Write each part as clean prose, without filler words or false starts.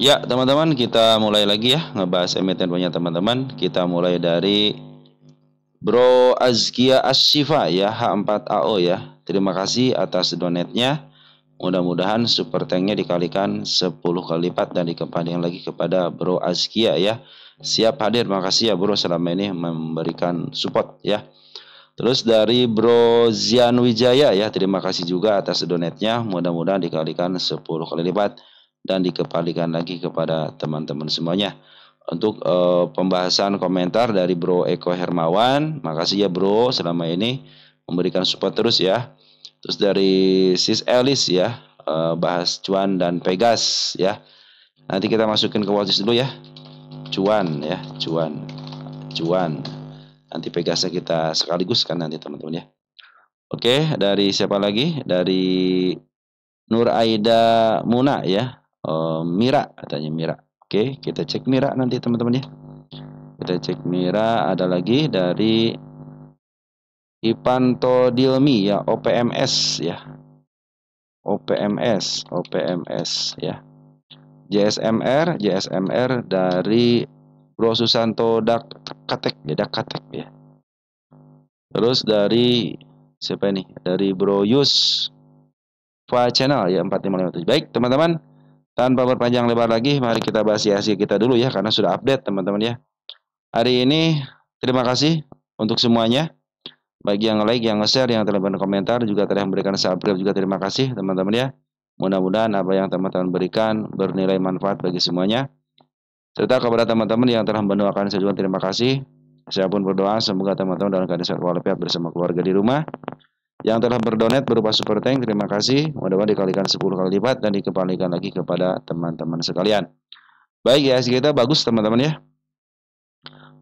Ya, teman-teman, kita mulai lagi ya ngebahas emiten punya teman-teman. Kita mulai dari Bro Azkia Ashifa ya, H4AO ya. Terima kasih atas donatnya. Mudah-mudahan super tanknya dikalikan 10 kali lipat dan dikembalikan lagi kepada Bro Azkia ya. Siap hadir, makasih ya Bro selama ini memberikan support ya. Terus dari Bro Zian Wijaya ya, terima kasih juga atas donatnya. Mudah-mudahan dikalikan 10 kali lipat dan dikembalikan lagi kepada teman-teman semuanya. Untuk pembahasan komentar dari Bro Eko Hermawan, makasih ya Bro selama ini memberikan support terus ya. Terus dari Sis Elis ya, bahas cuan dan Pegas ya. Nanti kita masukin ke watchlist dulu ya. Cuan ya, cuan. Nanti Pegasnya kita sekaligus kan nanti teman-teman ya. Oke, dari siapa lagi? Dari Nur Aida Muna ya. Mira katanya Mira. Oke, kita cek Mira nanti teman-teman ya. Kita cek Mira. Ada lagi dari Ipanto Dilmi ya, OPMS ya. OPMS ya. JSMR dari Bro Susanto Dakatek ya. Terus dari siapa ini? Dari Bro Yus Channel ya 4557. Baik, teman-teman. Tanpa berpanjang lebar lagi, mari kita bahas IHSG kita dulu ya karena sudah update teman-teman ya. Hari ini terima kasih untuk semuanya. Bagi yang like, yang nge-share, yang telah berkomentar, juga telah memberikan subscribe juga terima kasih teman-teman ya. Mudah-mudahan apa yang teman-teman berikan bernilai manfaat bagi semuanya. Serta kepada teman-teman yang telah mendoakan saya juga terima kasih. Saya pun berdoa semoga teman-teman dalam keadaan sehat walafiat bersama keluarga di rumah. Yang telah berdonat berupa super tank, terima kasih. Mudah-mudahan dikalikan 10 kali lipat dan dikembalikan lagi kepada teman-teman sekalian. Baik ya, kita bagus teman-teman ya.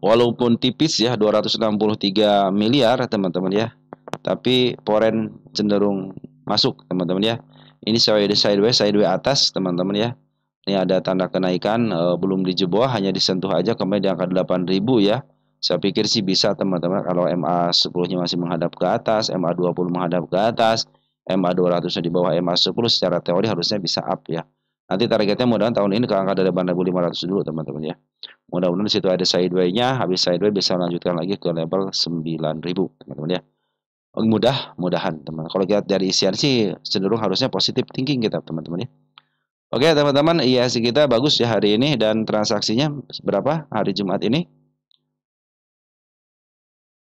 Walaupun tipis ya 263 miliar teman-teman ya. Tapi foreign cenderung masuk teman-teman ya. Ini sideways atas teman-teman ya. Ini ada tanda kenaikan belum dijebol, hanya disentuh aja kemarin di angka 8.000 ya. Saya pikir sih bisa teman-teman kalau MA10-nya masih menghadap ke atas, MA20 menghadap ke atas, MA200-nya di bawah MA10 secara teori harusnya bisa up ya. Nanti targetnya mudah-mudahan tahun ini ke angka 8.500 dulu teman-teman ya. Mudah-mudahan di situ ada sideway-nya, habis sideway bisa lanjutkan lagi ke level 9.000 teman-teman ya. Mudah-mudahan teman. Kalau kita dari isian sih cenderung harusnya positif thinking kita teman-teman ya. Oke teman-teman, IHSG kita bagus ya hari ini dan transaksinya berapa hari Jumat ini?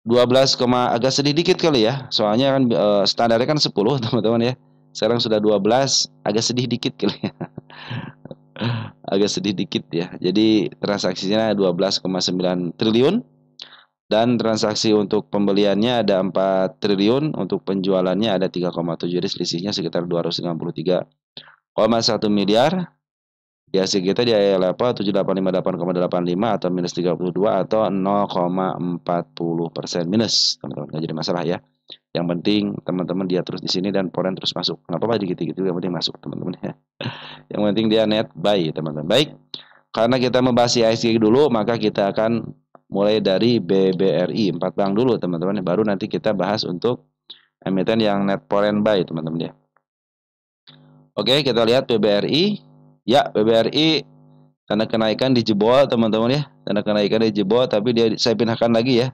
12, agak sedih dikit kali ya. Soalnya kan standarnya kan 10 teman-teman ya. Sekarang sudah 12, agak sedih dikit kali ya. Agak sedih dikit ya. Jadi transaksinya 12,9 triliun dan transaksi untuk pembeliannya ada 4 triliun, untuk penjualannya ada 3,7. Jadi selisihnya sekitar 263,1 miliar. IHSG kita di level 7858,85 atau minus 32 atau 0,40% minus teman-teman. Nggak jadi masalah ya. Yang penting teman-teman dia terus di sini dan foreign terus masuk. Nggak apa-apa gitu-gitu, yang penting masuk teman-teman ya. Yang penting dia net buy teman-teman. Baik, karena kita membahas IHSG dulu, maka kita akan mulai dari BBRI 4 bank dulu teman-teman. Baru nanti kita bahas untuk emiten yang net foreign buy teman-teman ya. Oke, kita lihat BBRI. Ya, BBRI tanda kenaikan dijebol teman-teman ya. Tanda kenaikan dijebol tapi saya pindahkan lagi ya.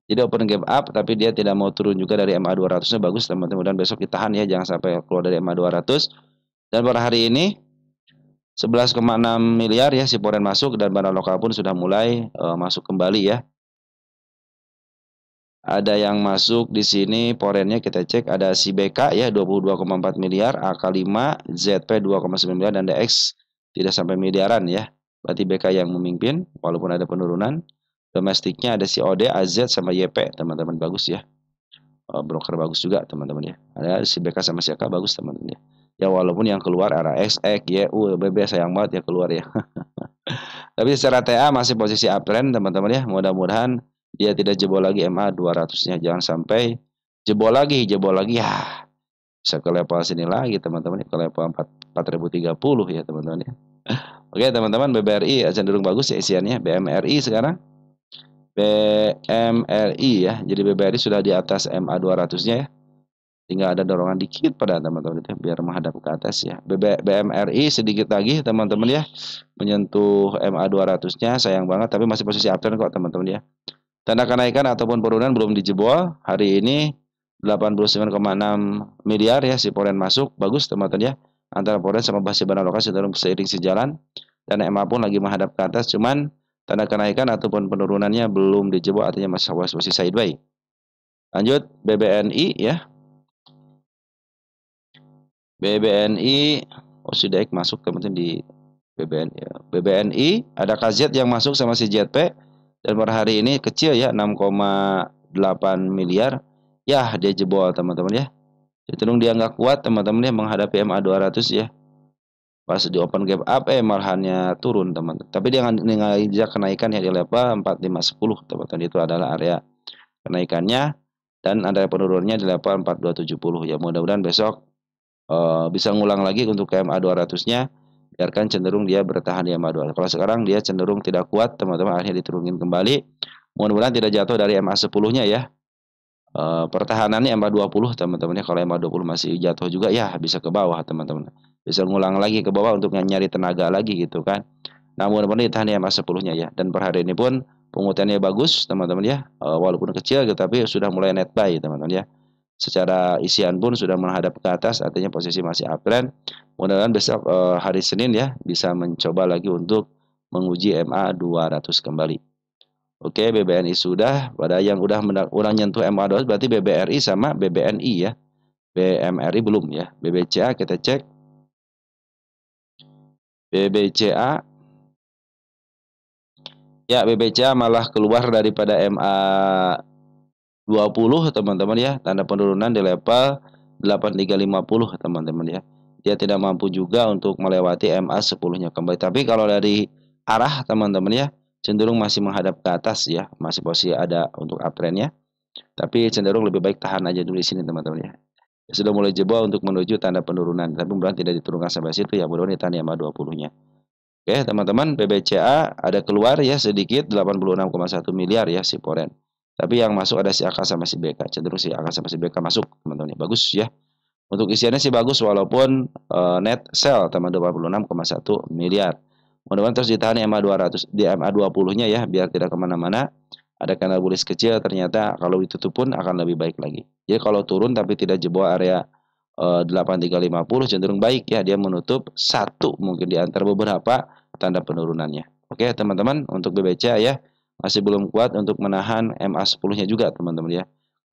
Jadi open gap up tapi dia tidak mau turun juga dari MA200-nya. Bagus teman-teman, dan besok ditahan ya, jangan sampai keluar dari MA200. Dan pada hari ini 11,6 miliar ya si foreign masuk, dan barang lokal pun sudah mulai masuk kembali ya. Ada yang masuk di sini foreignnya, kita cek ada si BK ya 22,4 miliar, AK5, ZP 2,9 miliar, dan DX tidak sampai miliaran ya. Berarti BK yang memimpin walaupun ada penurunan. Domestiknya ada si OD, AZ sama YP teman-teman, bagus ya. Broker bagus juga teman-teman ya. Ada si BK sama si AK bagus teman-teman ya. Ya walaupun yang keluar RAX, X, YU, BB sayang banget ya keluar ya. Tapi secara TA masih posisi uptrend teman-teman ya. Mudah-mudahan dia tidak jebol lagi MA200-nya. Jangan sampai jebol lagi ya. Bisa ke level sini lagi teman-teman ya, ke level 4030 ya teman-teman ya. Oke teman-teman, BBRI cenderung bagus ya isiannya. BMRI sekarang. BMRI ya. Jadi BBRI sudah di atas MA200-nya ya. tinggal ada dorongan dikit pada teman-teman itu biar menghadap ke atas ya. BMRI sedikit lagi teman-teman ya, menyentuh MA 200-nya, sayang banget tapi masih posisi uptrend kok teman-teman ya. Tanda kenaikan ataupun penurunan belum dijebol. Hari ini 89,6 miliar ya si poren masuk, bagus teman-teman ya. Antara poren sama basi barang lokal cenderung seiring sejalan, dan MA pun lagi menghadap ke atas, cuman tanda kenaikan ataupun penurunannya belum dijebol, artinya masih posisi sideways. Lanjut BBNI ya. BBNI sudah masuk teman-teman di BBNI ya. BBNI ada KZ yang masuk sama si JP, dan per hari ini kecil ya 6,8 miliar ya, dia jebol teman-teman ya. Cenderung dia nggak kuat teman-teman ya menghadapi MA 200 ya. Pas di open gap up malahannya turun teman-teman. Tapi dia nggak kenaikan ya di level 4510 teman-teman, itu adalah area kenaikannya, dan ada penurunannya di level 4270 ya. Mudah-mudahan besok bisa ngulang lagi untuk ke MA 200-nya, biarkan cenderung dia bertahan di MA 200. Kalau sekarang dia cenderung tidak kuat teman-teman, akhirnya diturunin kembali. Mudah-mudahan tidak jatuh dari MA 10-nya ya. Pertahanannya MA 20 teman-teman ya. Kalau MA 20 masih jatuh juga ya bisa ke bawah teman-teman. Bisa ngulang lagi ke bawah untuk nyari tenaga lagi gitu kan. Nah, mudah-mudahan ditahan di MA 10-nya ya. Dan per hari ini pun penguatannya bagus teman-teman ya. Walaupun kecil tapi sudah mulai net buy teman-teman ya. Secara isian pun sudah menghadap ke atas, artinya posisi masih uptrend. Mudah-mudahan besok hari Senin ya bisa mencoba lagi untuk menguji MA 200 kembali. Oke, BBNI sudah. Pada yang udah nyentuh MA 200 berarti BBRI sama BBNI ya. BMRI belum ya. BBCA kita cek. BBCA ya, BBCA malah keluar daripada MA 20 teman-teman ya, tanda penurunan di level 8350 teman-teman ya. Dia tidak mampu juga untuk melewati MA 10-nya kembali. Tapi kalau dari arah teman-teman ya, cenderung masih menghadap ke atas ya, masih posisi ada untuk uptrendnya. Tapi cenderung lebih baik tahan aja dulu di sini teman-teman ya. Sudah mulai jebol untuk menuju tanda penurunan, tapi mudah-mudahan tidak diturunkan sampai situ ya, mudah-mudahan ditahan di MA 20-nya. Oke teman-teman, BBCA ada keluar ya sedikit 86,1 miliar ya si poren. Tapi yang masuk ada si AK sama si BK. Cenderung si AK sama si BK masuk teman-teman. Bagus ya. Untuk isiannya sih bagus walaupun net sell teman 26,1 miliar. Mudah-mudahan terus ditahan di MA 200 di MA 20-nya ya biar tidak kemana-mana. Ada kanal bullish kecil, ternyata kalau ditutup pun akan lebih baik lagi. Jadi kalau turun tapi tidak jebol area 8350 cenderung baik ya, dia menutup satu mungkin di antara beberapa tanda penurunannya. Oke teman-teman, untuk BBCA ya masih belum kuat untuk menahan MA 10-nya juga teman-teman ya.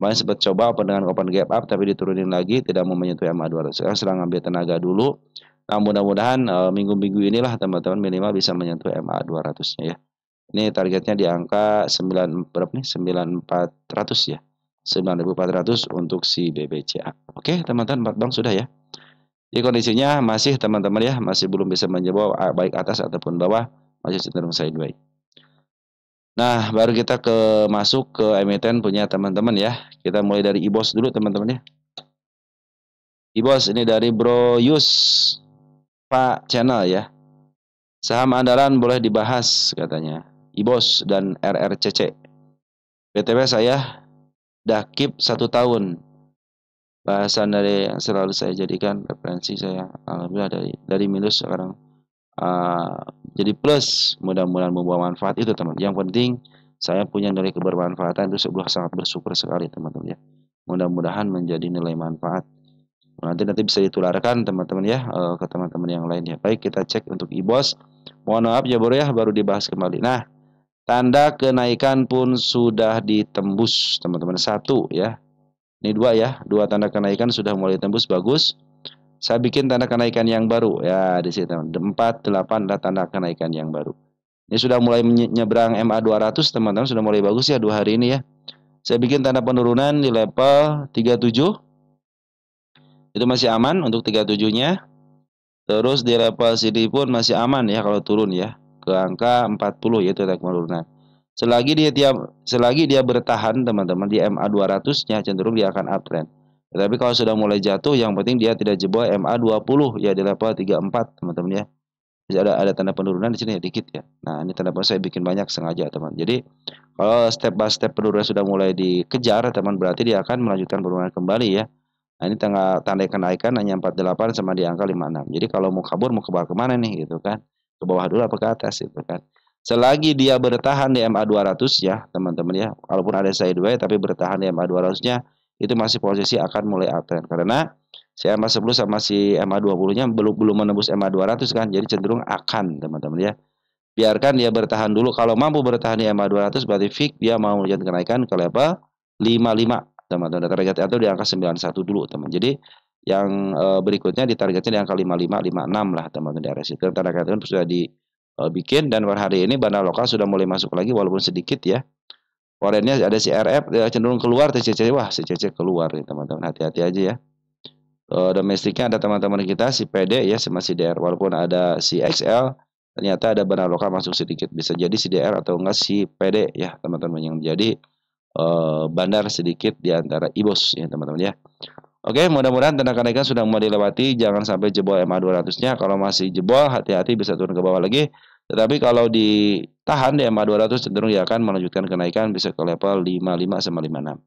Kemarin sempat coba dengan open gap up tapi diturunin lagi, tidak mau menyentuh MA 200. Sekarang sedang ambil tenaga dulu. Nah, mudah-mudahan minggu-minggu inilah teman-teman minimal bisa menyentuh MA 200-nya ya. Ini targetnya di angka 9 berapa nih? 9400 ya. 9400 untuk si BBCA. Oke, teman-teman, 4 bank sudah ya. Jadi kondisinya masih teman-teman ya, masih belum bisa menjebol baik atas ataupun bawah, masih cenderung sideways. Nah, baru kita masuk ke emiten punya teman-teman ya. Kita mulai dari IBOS dulu teman-teman ya. IBOS ini dari Bro Yus Pak Channel ya. Saham andalan boleh dibahas katanya. IBOS dan RRCC. BTW saya dah keep 1 tahun. Bahasan dari yang selalu saya jadikan referensi saya. Alhamdulillah dari minus sekarang jadi plus. Mudah-mudahan membawa manfaat itu teman. Yang penting saya punya nilai kebermanfaatan itu sebuah sangat bersyukur sekali teman-teman ya. Mudah-mudahan menjadi nilai manfaat. Nanti bisa ditularkan teman-teman ya ke teman-teman yang lain ya. Baik, kita cek untuk IBOS. Mohon maaf ya bro ya, baru dibahas kembali. Nah, tanda kenaikan pun sudah ditembus teman-teman. 1 ya. Ini 2 ya. 2 tanda kenaikan sudah mulai tembus, bagus. Saya bikin tanda kenaikan yang baru ya di sini teman. 4, 8 adalah tanda kenaikan yang baru. Ini sudah mulai menyeberang MA 200 teman-teman, sudah mulai bagus ya 2 hari ini ya. Saya bikin tanda penurunan di level 37. Itu masih aman untuk 37-nya. Terus di level sini pun masih aman ya kalau turun ya ke angka 40 yaitu tanda penurunan. Selagi dia bertahan teman-teman di MA 200-nya cenderung dia akan uptrend. Tetapi kalau sudah mulai jatuh yang penting dia tidak jebol MA 20 ya di level 34 teman-teman ya. Jadi ada tanda penurunan di sini ya, dikit ya. Nah, ini tanda penurunan saya bikin banyak sengaja teman. Jadi kalau step by step penurunan sudah mulai dikejar teman, berarti dia akan melanjutkan penurunan kembali ya. Nah, ini tanda kenaikan hanya 48 sama di angka 56. Jadi kalau mau kabur mau ke bawah kemana nih gitu kan? Ke bawah dulu apa ke atas gitu kan? Selagi dia bertahan di MA 200 ya teman-teman ya, walaupun ada sideways tapi bertahan di MA 200-nya itu masih posisi akan mulai uptrend karena si MA 10 sama si MA 20-nya belum menembus MA 200 kan, jadi cenderung akan teman-teman ya. Biarkan dia bertahan dulu, kalau mampu bertahan di MA 200 berarti fix dia mau lanjut kenaikan ke level 55 teman-teman, target atau di angka 91 dulu teman. Jadi yang berikutnya ditargetnya di angka 55 56 lah teman-teman di area situ. Tanda katakan sudah dibikin dan per hari ini bandar lokal sudah mulai masuk lagi walaupun sedikit ya. Foreignnya ada si RF cenderung keluar, TCC wah si CC keluar nih teman-teman, hati-hati aja ya. Domestiknya ada teman-teman kita si PD ya sama si DR, walaupun ada si XL ternyata ada bandar lokal masuk sedikit, bisa jadi si DR atau enggak si PD ya teman-teman yang menjadi bandar sedikit di antara IBOS ya teman-teman ya. Oke, mudah-mudahan tanda kenaikan sudah mau dilewati, jangan sampai jebol MA 200-nya. Kalau masih jebol, hati-hati bisa turun ke bawah lagi. Tetapi kalau ditahan di MA 200 cenderung dia akan melanjutkan kenaikan bisa ke level 55 sama 56.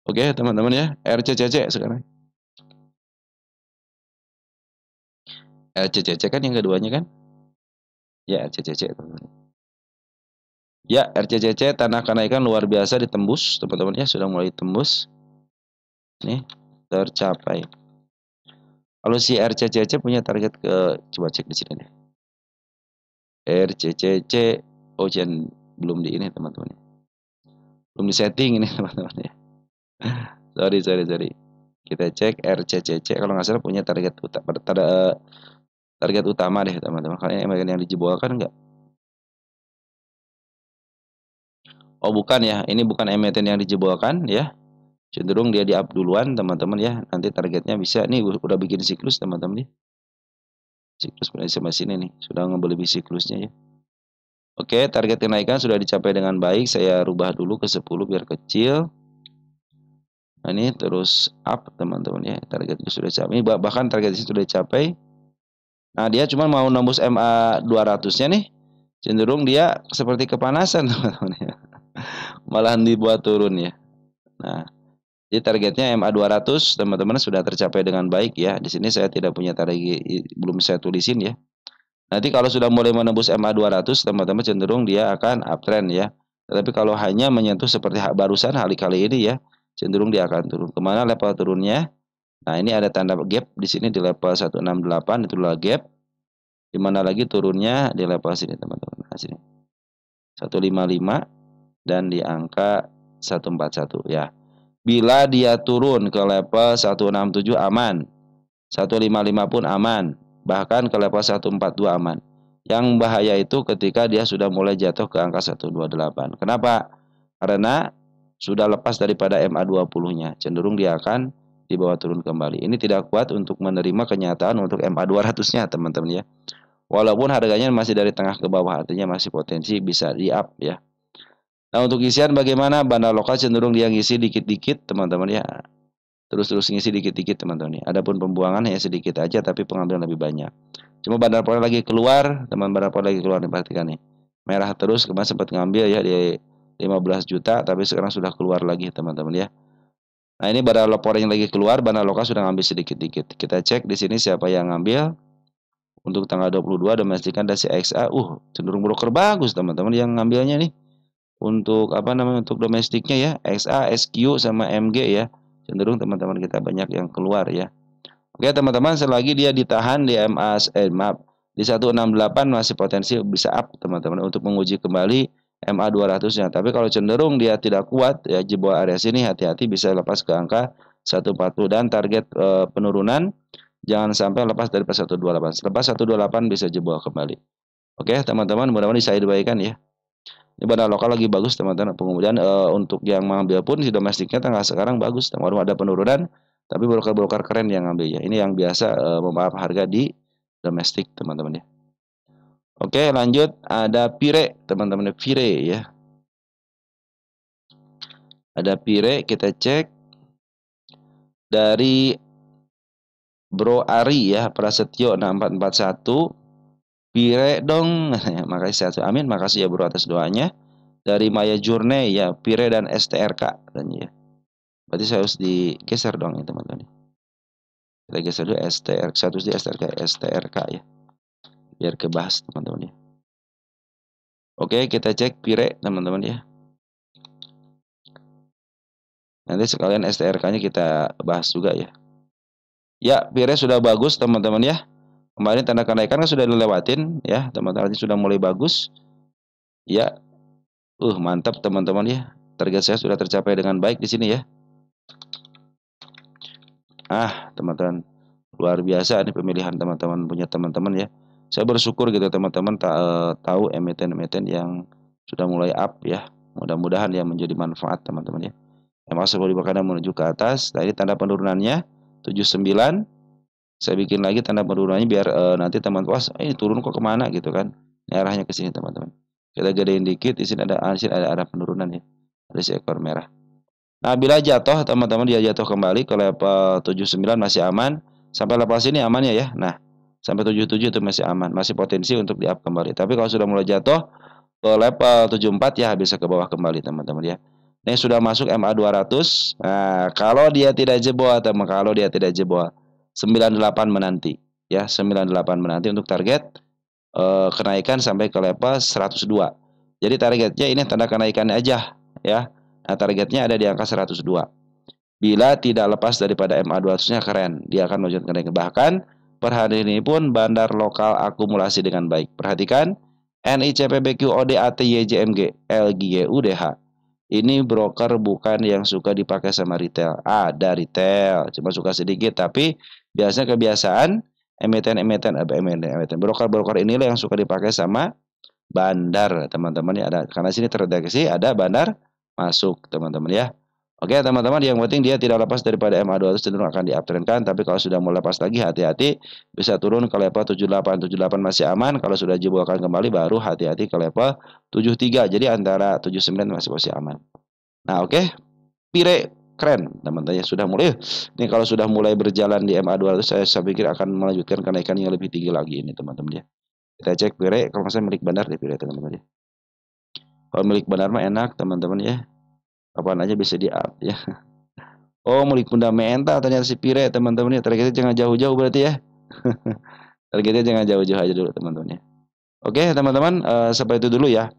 Oke, teman-teman ya. RCCC sekarang. RCCC kan yang keduanya kan? Ya, RCCC teman-teman. Ya, RCCC tanah kenaikan luar biasa ditembus, teman-teman ya, sudah mulai tembus. Nih, tercapai. Kalau si RCCC punya target ke, coba cek di sini deh. RCCC, oh jangan belum di ini teman-teman. Belum di setting ini teman-teman ya. Sorry. Kita cek RCCC kalau nggak salah punya target target utama deh teman-teman. Karena yang dijebolkan enggak. Oh bukan ya, ini bukan emiten yang dijebolkan ya. Cenderung dia di-up duluan teman-teman ya. Nanti targetnya bisa nih udah bikin siklus teman-teman nih. Siklus sama sini nih, sudah ngebeli siklusnya ya. Oke, target kenaikan sudah dicapai dengan baik. Saya rubah dulu ke 10 biar kecil. Nah, ini terus up teman-teman ya. Target itu sudah capai. Bahkan target itu sudah dicapai. Nah, dia cuma mau nembus MA 200-nya nih. Cenderung dia seperti kepanasan teman-teman ya. Malahan dibuat turun ya. Nah, jadi targetnya MA 200 teman-teman sudah tercapai dengan baik ya. Di sini saya tidak punya target, belum saya tulisin ya. Nanti kalau sudah mulai menembus MA 200 teman-teman cenderung dia akan uptrend ya. Tetapi kalau hanya menyentuh seperti barusan kali ini ya, cenderung dia akan turun. Kemana level turunnya? Nah, ini ada tanda gap di sini di level 168 itulah gap. Di mana lagi turunnya di level sini teman-teman. Nah, sini. 155 dan di angka 141 ya. Bila dia turun ke level 167 aman. 155 pun aman. Bahkan ke level 142 aman. Yang bahaya itu ketika dia sudah mulai jatuh ke angka 128. Kenapa? Karena sudah lepas daripada MA 20-nya. Cenderung dia akan dibawa turun kembali. Ini tidak kuat untuk menerima kenyataan untuk MA 200-nya teman-teman ya. Walaupun harganya masih dari tengah ke bawah, artinya masih potensi bisa di-up ya. Nah, untuk isian bagaimana? Bandar lokal cenderung dia ngisi dikit-dikit teman-teman ya. Terus ngisi dikit-dikit teman-teman ya. Adapun pembuangan hanya sedikit aja tapi pengambilan lebih banyak. Cuma bandar pol lagi keluar, teman bandar pol lagi keluar nih perhatikan nih. Merah terus, kemarin sempat ngambil ya di 15 juta tapi sekarang sudah keluar lagi teman-teman ya. Nah, ini bandar lapor yang lagi keluar, bandar lokal sudah ngambil sedikit-dikit. Kita cek di sini siapa yang ngambil. Untuk tanggal 22 domestikan dan si XA, cenderung broker bagus teman-teman yang ngambilnya nih. Untuk apa namanya, untuk domestiknya ya, XA, SQ sama MG ya. Cenderung teman-teman kita banyak yang keluar ya. Oke teman-teman, selagi dia ditahan di di 168 masih potensi bisa up teman-teman untuk menguji kembali MA 200-nya. Tapi kalau cenderung dia tidak kuat ya jebol area sini, hati-hati bisa lepas ke angka 140 dan target penurunan jangan sampai lepas dari 128. Lepas 128 bisa jebol kembali. Oke teman-teman, mudah-mudahan disampaikan ya. Ini bandar lokal lagi bagus teman-teman. Kemudian untuk yang mengambil pun si domestiknya tengah sekarang bagus. Walaupun ada penurunan, tapi broker-broker keren yang ngambil ya. Ini yang biasa memahami harga di domestik teman-teman ya. Oke lanjut, ada Pire teman-teman, Pire ya. Ada Pire, kita cek dari Bro Ari ya, Prasetyo 6441. Pire dong. Makasih sehat. Amin. Makasih ya bro atas doanya. Dari Maya Journey ya, Pire dan STRK dan ya. Berarti saya harus digeser dong ya teman-teman. Kita geser dulu STR 1 di STRK ya. Biar kebahas teman-teman ya. Oke, kita cek Pire teman-teman ya. Nanti sekalian STRK-nya kita bahas juga ya. Ya, Pire sudah bagus teman-teman ya. Kemarin tanda kenaikan kan sudah dilewatin ya, teman-teman sudah mulai bagus. Ya. Mantap teman-teman ya. Target saya sudah tercapai dengan baik di sini ya. Teman-teman, luar biasa nih pemilihan teman-teman punya teman-teman ya. Saya bersyukur gitu teman-teman tahu emiten-emiten yang sudah mulai up ya. Mudah-mudahan ya menjadi manfaat teman-teman ya. MA 10 menuju ke atas. Tadi tanda penurunannya 79. Saya bikin lagi tanda penurunannya biar nanti teman-teman ini turun kok kemana gitu kan. Ini arahnya ke sini teman-teman. Kita gedein dikit, di sini ada arah penurunan ya. Ada seekor merah. Nah, bila jatuh teman-teman dia jatuh kembali ke level 79 masih aman. Sampai level sini aman ya. Nah, sampai 77 itu masih aman, masih potensi untuk di up kembali. Tapi kalau sudah mulai jatuh ke level 74 ya bisa ke bawah kembali teman-teman ya. Ini sudah masuk MA 200. Nah, kalau dia tidak jebol teman, kalau dia tidak jebol 98 menanti ya, 98 menanti untuk target kenaikan sampai ke level 102. Jadi targetnya ini tanda kenaikannya aja ya. Nah, targetnya ada di angka 102. Bila tidak lepas daripada MA 200-nya keren, dia akan melanjutkan kenaikan. Bahkan per hari ini pun bandar lokal akumulasi dengan baik. Perhatikan NICPBQ ODATYJMG LGUDH. Ini broker bukan yang suka dipakai sama retail. Ada retail, cuma suka sedikit, tapi biasanya kebiasaan emiten broker-broker inilah yang suka dipakai sama bandar teman-teman ya. Ada karena sini terdeteksi ada bandar masuk teman-teman ya. Oke teman-teman, yang penting dia tidak lepas daripada MA 200 cenderung akan diuptrendkan, tapi kalau sudah mau lepas lagi hati-hati bisa turun ke level 78. 78 masih aman, kalau sudah jebolkan kembali baru hati-hati ke level 73. Jadi antara 79 masih aman. Nah, oke. Pire keren teman-teman ya, sudah mulai. Ini kalau sudah mulai berjalan di MA 200 saya pikir akan melanjutkan kenaikan yang lebih tinggi lagi ini teman-teman ya. Kita cek Pire, kalau saya milik bandar deh Pire teman-teman ya. Kalau milik bandar mah enak teman-teman ya. Kapan aja bisa di up ya. Oh, milik fundamental ternyata si Pire teman-teman ya. Targetnya jangan jauh-jauh berarti ya. Targetnya jangan jauh-jauh aja dulu teman-teman ya. Oke teman-teman, sampai itu dulu ya.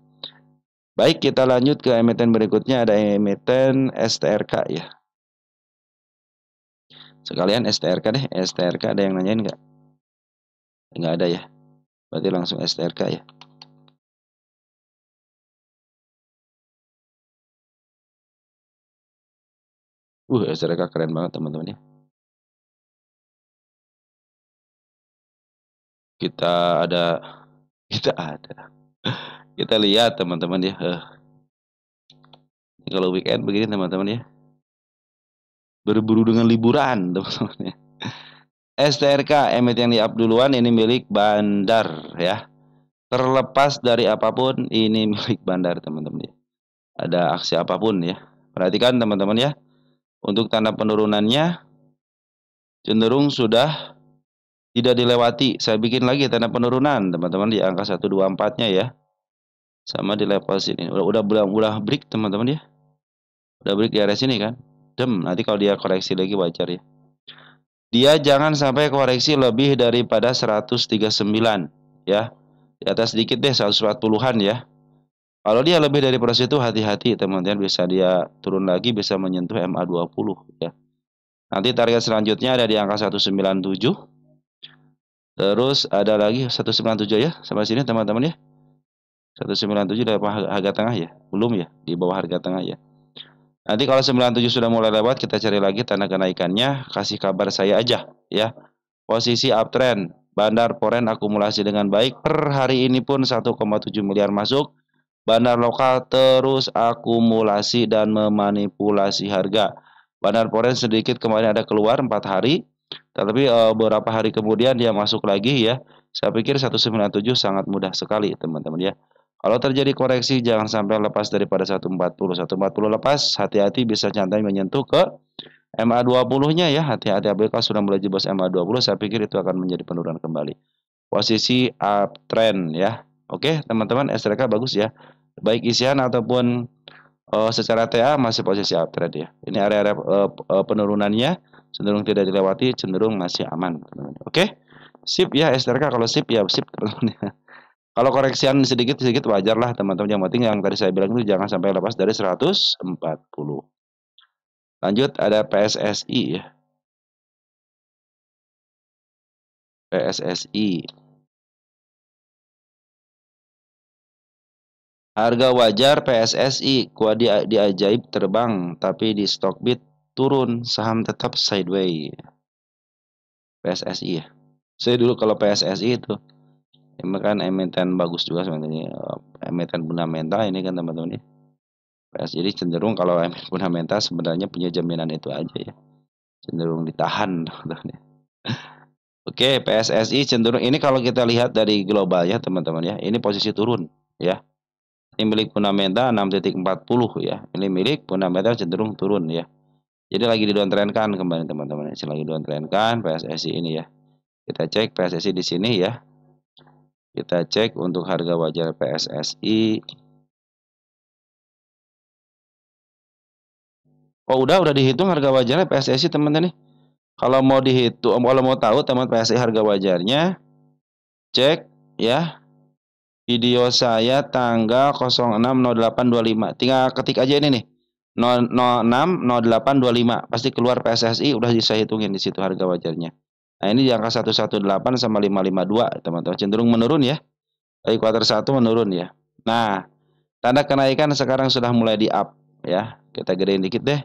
Baik, kita lanjut ke emiten berikutnya, ada emiten STRK ya. Sekalian STRK deh, STRK ada yang nanyain nggak? Nggak ada ya. Berarti langsung STRK ya. STRK keren banget teman-teman ya. Kita lihat teman-teman ya. Kalau weekend begini teman-teman ya. Berburu dengan liburan teman-teman ya. STRK emiten yang di up duluan ini milik bandar ya. Terlepas dari apapun ini milik bandar teman-teman ya. Ada aksi apapun ya. Perhatikan teman-teman ya. Untuk tanda penurunannya cenderung sudah tidak dilewati. Saya bikin lagi tanda penurunan teman-teman di angka 124-nya ya. Sama di level sini. Udah break teman-teman ya. Udah break di area sini kan. Nanti kalau dia koreksi lagi wajar ya. Dia jangan sampai koreksi lebih daripada 139 ya. Di atas sedikit deh 140-an ya. Kalau dia lebih dari proses itu hati-hati teman-teman, bisa dia turun lagi bisa menyentuh MA 20 ya. Nanti target selanjutnya ada di angka 197. Terus ada lagi 197 ya, sama sini teman-teman ya. 197 dari harga tengah ya? Belum ya, di bawah harga tengah ya. Nanti kalau 97 sudah mulai lewat, kita cari lagi tanda kenaikannya, kasih kabar saya aja ya. Posisi uptrend, bandar foreign akumulasi dengan baik. Per hari ini pun 1,7 miliar masuk. Bandar lokal terus akumulasi dan memanipulasi harga. Bandar foreign sedikit kemarin ada keluar 4 hari. Tapi beberapa hari kemudian dia masuk lagi ya. Saya pikir 197 sangat mudah sekali teman-teman ya. Kalau terjadi koreksi jangan sampai lepas daripada 140. 140 lepas, hati-hati bisa santai menyentuh ke MA 20-nya ya. Hati-hati apabila sudah mulai jebol MA 20, saya pikir itu akan menjadi penurunan kembali. Posisi uptrend ya. Oke, teman-teman, STRK bagus ya. Baik isian ataupun secara TA masih posisi uptrend ya. Ini area-area penurunannya cenderung tidak dilewati, cenderung masih aman, teman-teman. Oke. Sip ya STRK, kalau sip ya sip, teman-teman. Kalau koreksian sedikit-sedikit wajar lah, teman-teman. Yang penting yang tadi saya bilang itu jangan sampai lepas dari 140. Lanjut ada PSSI ya. PSSI. Harga wajar PSSI kuat di ajaib terbang, tapi di Stockbit turun, saham tetap sideways. PSSI ya. Saya dulu kalau PSSI itu ini kan emiten bagus juga sebenarnya, emiten fundamental ini kan teman-teman ya. Jadi cenderung kalau emiten fundamental sebenarnya punya jaminan itu aja ya. Cenderung ditahan teman-teman ya. Oke, PSSI cenderung ini kalau kita lihat dari globalnya teman-teman ya. Ini posisi turun ya. Ini milik fundamental 6.40 ya. Ini milik fundamental cenderung turun ya. Jadi lagi didowntrendkan kembali teman-teman. Ini lagi didowntrendkan PSSI ini ya. Kita cek PSSI di sini ya. Kita cek untuk harga wajar PSSI. Oh, udah dihitung harga wajarnya PSSI teman-teman nih. Kalau mau dihitung, kalau mau tahu teman PSSI harga wajarnya, cek ya. Video saya tanggal 06.08.25. Tinggal ketik aja ini nih. 06.08.25. Pasti keluar PSSI, udah bisa hitungin di situ harga wajarnya. Nah, ini di angka 118 sama 552, teman-teman. Cenderung menurun ya. Dari kuartal 1 menurun ya. Nah, tanda kenaikan sekarang sudah mulai di up ya. Kita gedein dikit deh.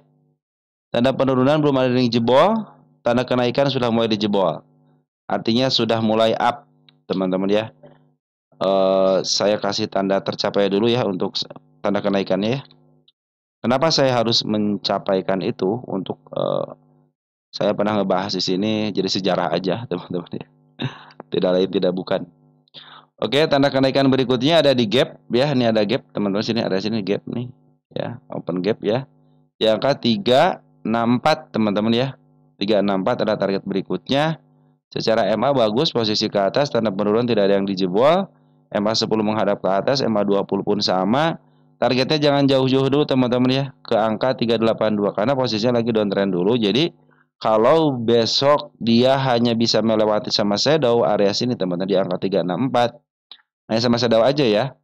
Tanda penurunan belum ada yang jebol, tanda kenaikan sudah mulai dijebol. Artinya sudah mulai up, teman-teman ya. Saya kasih tanda tercapai dulu ya untuk tanda kenaikannya ya. Kenapa saya harus mencapaikan itu untuk saya pernah ngebahas di sini, jadi sejarah aja teman-teman ya. Tidak lain tidak bukan. Oke, tanda kenaikan berikutnya ada di gap ya. Ini ada gap teman-teman, sini ada sini gap nih ya, open gap ya. Di angka 364 teman-teman ya. 364 ada target berikutnya. Secara MA bagus, posisi ke atas, tanda penurunan tidak ada yang dijebol. MA 10 menghadap ke atas, MA 20 pun sama. Targetnya jangan jauh-jauh dulu teman-teman ya, ke angka 382 karena posisinya lagi downtrend dulu. Jadi kalau besok dia hanya bisa melewati sama shadow area sini teman-teman di angka 364. Hanya sama shadow aja ya.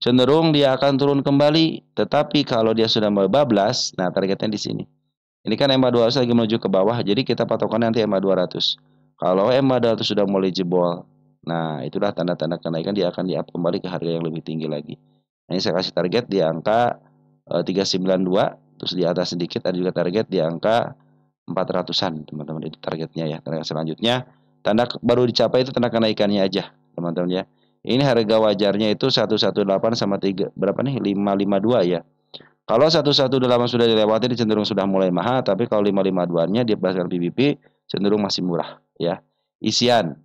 Cenderung dia akan turun kembali, tetapi kalau dia sudah bablas, nah targetnya di sini. Ini kan MA 200 lagi menuju ke bawah, jadi kita patokannya nanti MA 200. Kalau MA 200 sudah mulai jebol, nah itulah tanda-tanda kenaikan, dia akan di-up kembali ke harga yang lebih tinggi lagi. Nah, ini saya kasih target di angka 392, terus di atas sedikit ada juga target di angka 400-an, teman-teman. Itu targetnya ya. Target selanjutnya, tanda baru dicapai itu tanda kenaikannya aja, teman-teman ya. Ini harga wajarnya itu 118 sama 3 berapa nih? 552 ya. Kalau 118 sudah dilewati cenderung sudah mulai mahal, tapi kalau 552-nya di berdasarkan PBB cenderung masih murah ya. Isian